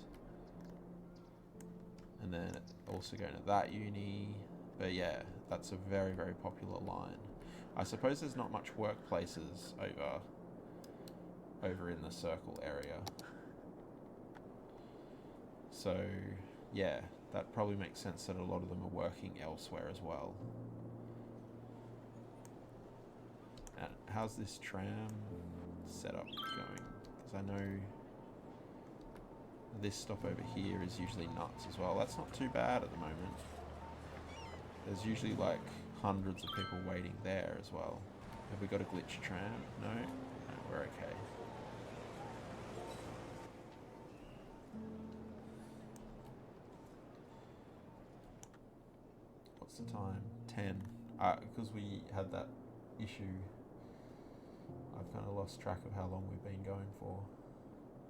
And then also going to that uni. But yeah, that's a very, very popular line. I suppose there's not much workplaces over in the circle area. So yeah, that probably makes sense that a lot of them are working elsewhere as well. And how's this tram setup going? Because I know this stop over here is usually nuts as well. That's not too bad at the moment. There's usually like hundreds of people waiting there as well. Have we got a glitch tram? No? No, we're okay. What's the time? 10. Because we had that issue, I've kind of lost track of how long we've been going for.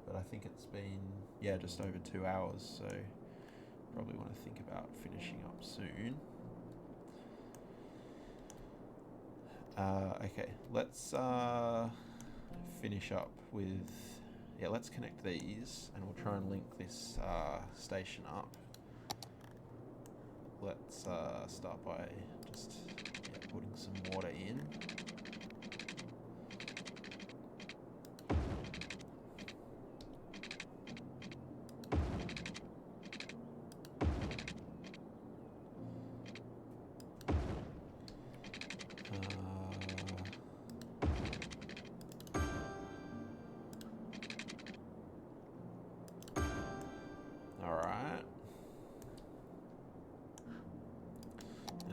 But I think it's been, yeah, just over 2 hours, so probably want to think about finishing up soon. Okay, let's finish up with, yeah, let's connect these and we'll try and link this station up. let's start by just putting some water in.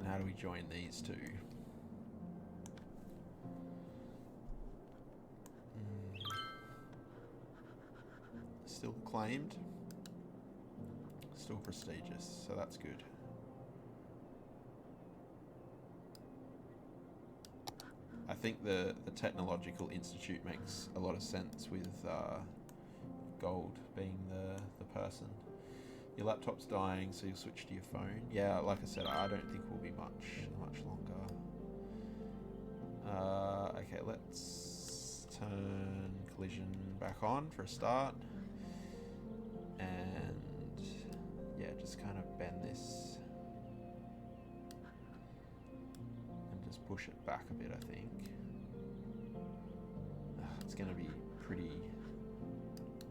How do we join these two? Still claimed. Still prestigious, so that's good. I think the Technological Institute makes a lot of sense with gold being the person. Your laptop's dying, so you'll switch to your phone. Yeah, like I said, I don't think we'll be much longer. Okay, let's turn collision back on for a start. And yeah, just kind of bend this. And just push it back a bit, I think. It's going to be pretty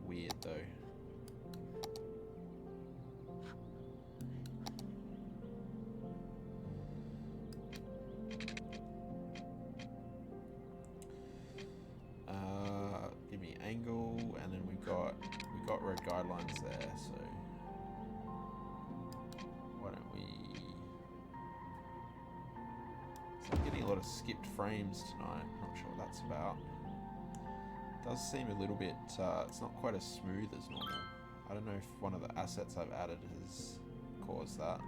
weird though. Give me angle, and then we've got red guidelines there, so why don't we... So I'm getting a lot of skipped frames tonight, not sure what that's about. It does seem a little bit, it's not quite as smooth as normal. I don't know if one of the assets I've added has caused that.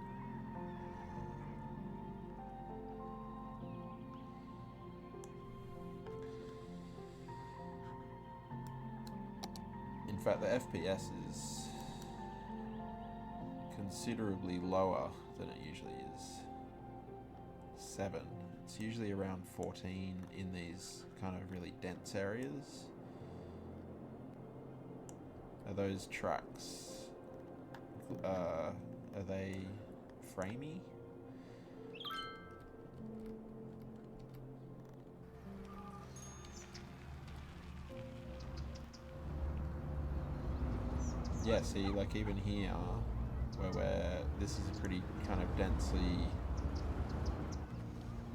In fact, the FPS is considerably lower than it usually is. 7. It's usually around 14 in these kind of really dense areas. Are those tracks, are they framey? Yeah, see, like even here, where this is pretty kind of densely,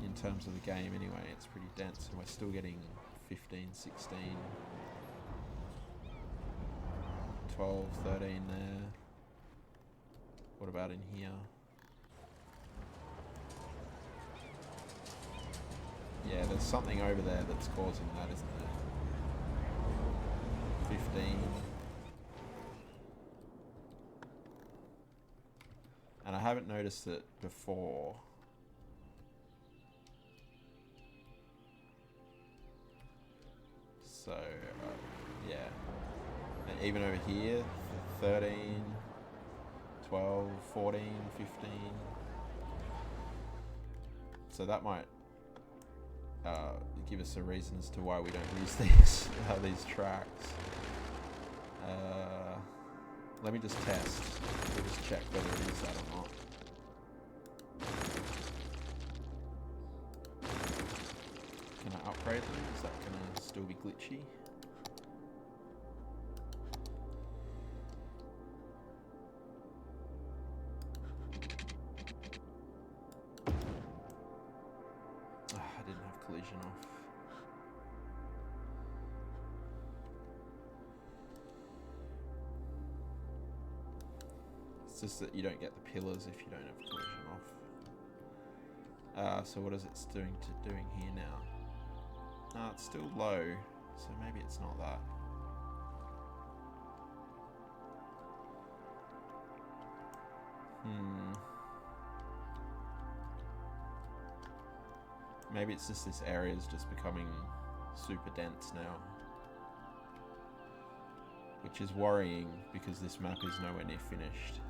in terms of the game anyway, it's pretty dense, and we're still getting 15, 16, 12, 13 there. What about in here? Yeah, there's something over there that's causing that, isn't there? 15. And I haven't noticed it before. So, yeah. And even over here, 13, 12, 14, 15. So that might give us a reason as to why we don't use these tracks. Let me just test. We'll just check whether it is that or not. Can I upgrade them? Is that going to still be glitchy? I didn't have collision off. It's just that you don't get the pillars if you don't have collision off. So what is it doing here now? It's still low, so maybe it's not that. Maybe it's just this area is just becoming super dense now. Which is worrying because this map is nowhere near finished.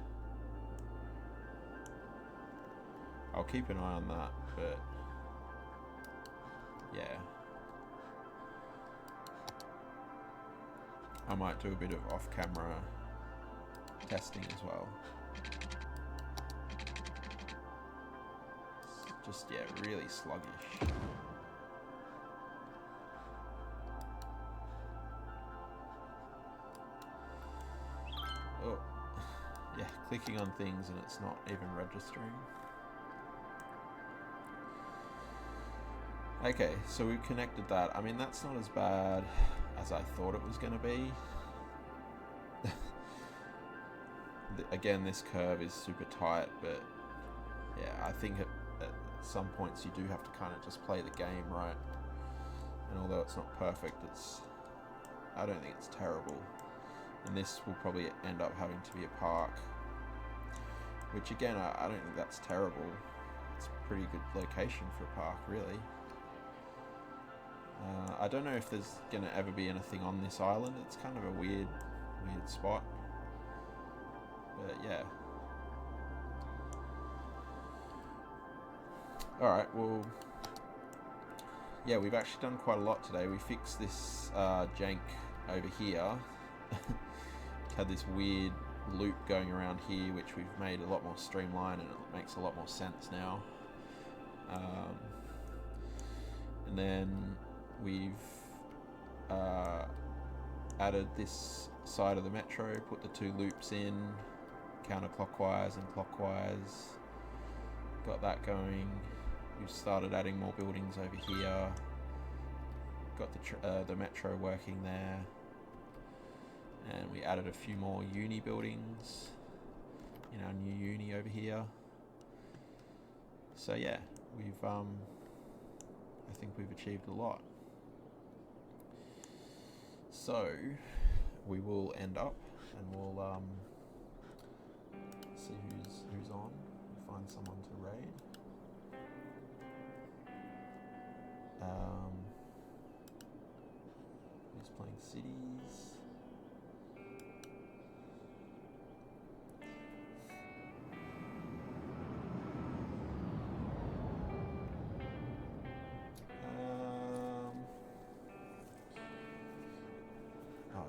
I'll keep an eye on that, but yeah. I might do a bit of off-camera testing as well. Just, yeah, really sluggish. Oh, yeah, clicking on things and it's not even registering. Okay, so we've connected that. I mean, that's not as bad as I thought it was going to be. Again, this curve is super tight, but yeah, I think at some points you do have to kind of just play the game right. And although it's not perfect, I don't think it's terrible. And this will probably end up having to be a park, which again, I don't think that's terrible. It's a pretty good location for a park, really. I don't know if there's going to ever be anything on this island. It's kind of a weird spot. But yeah. Alright, well, yeah, we've actually done quite a lot today. We fixed this jank over here. Had this weird loop going around here, which we've made a lot more streamlined, and it makes a lot more sense now. And then we've added this side of the metro, put the 2 loops in, counterclockwise and clockwise. Got that going. We've started adding more buildings over here. Got the metro working there. And we added a few more uni buildings in our new uni over here. So yeah, we've I think we've achieved a lot. So we will end up and we'll see who's on. We'll find someone to raid. Who's playing cities?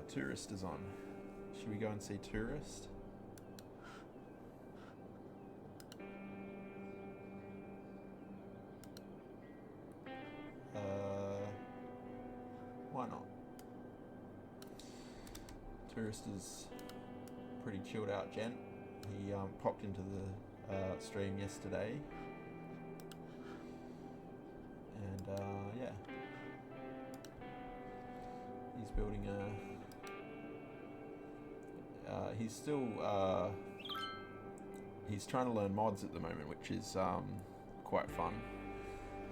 Tourist is on. Should we go and see Tourist? Why not? Tourist is pretty chilled out gent. He popped into the stream yesterday. And yeah. He's building he's still he's trying to learn mods at the moment, which is quite fun.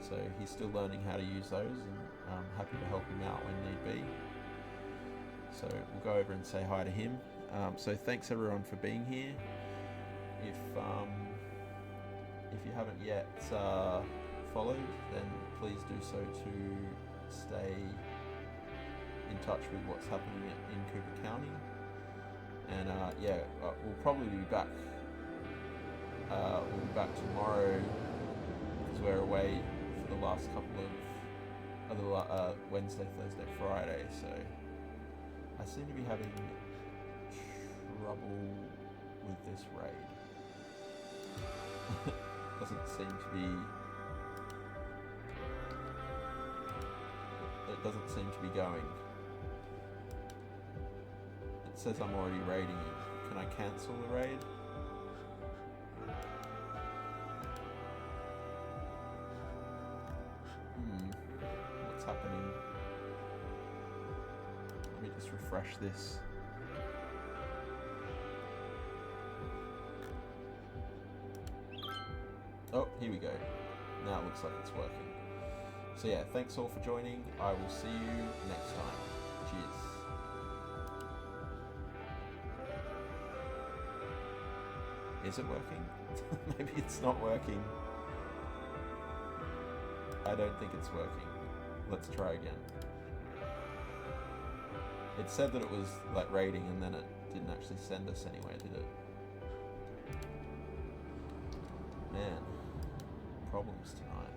So he's still learning how to use those, and I'm happy to help him out when need be. So we'll go over and say hi to him. So thanks everyone for being here. If you haven't yet followed, then please do so to stay in touch with what's happening in Cooper County. And yeah, we'll probably be back. We'll be back tomorrow because we're away for the last couple of Wednesday, Thursday, Friday. So I seem to be having trouble with this raid. Doesn't seem to be. It doesn't seem to be going. It says I'm already raiding you. Can I cancel the raid? What's happening? Let me just refresh this. Oh, here we go. Now it looks like it's working. So yeah, thanks all for joining. I will see you next time. Cheers. Is it working? Maybe it's not working. I don't think it's working. Let's try again. It said that it was like raiding and then it didn't actually send us anywhere, did it? Man, problems tonight.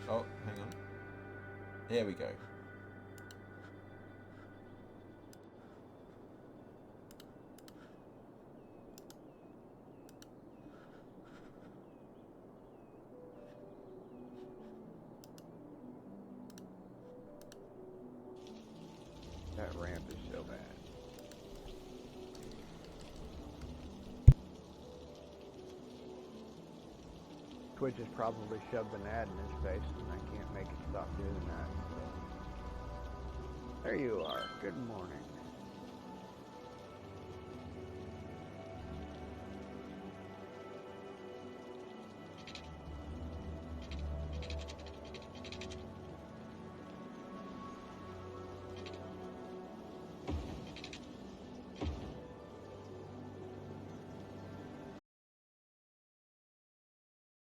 Oh, hang on. There we go. that ramp is so bad. Twitch has probably shoved an ad in his face, and I can't make it stop doing that. So. There you are. Good morning.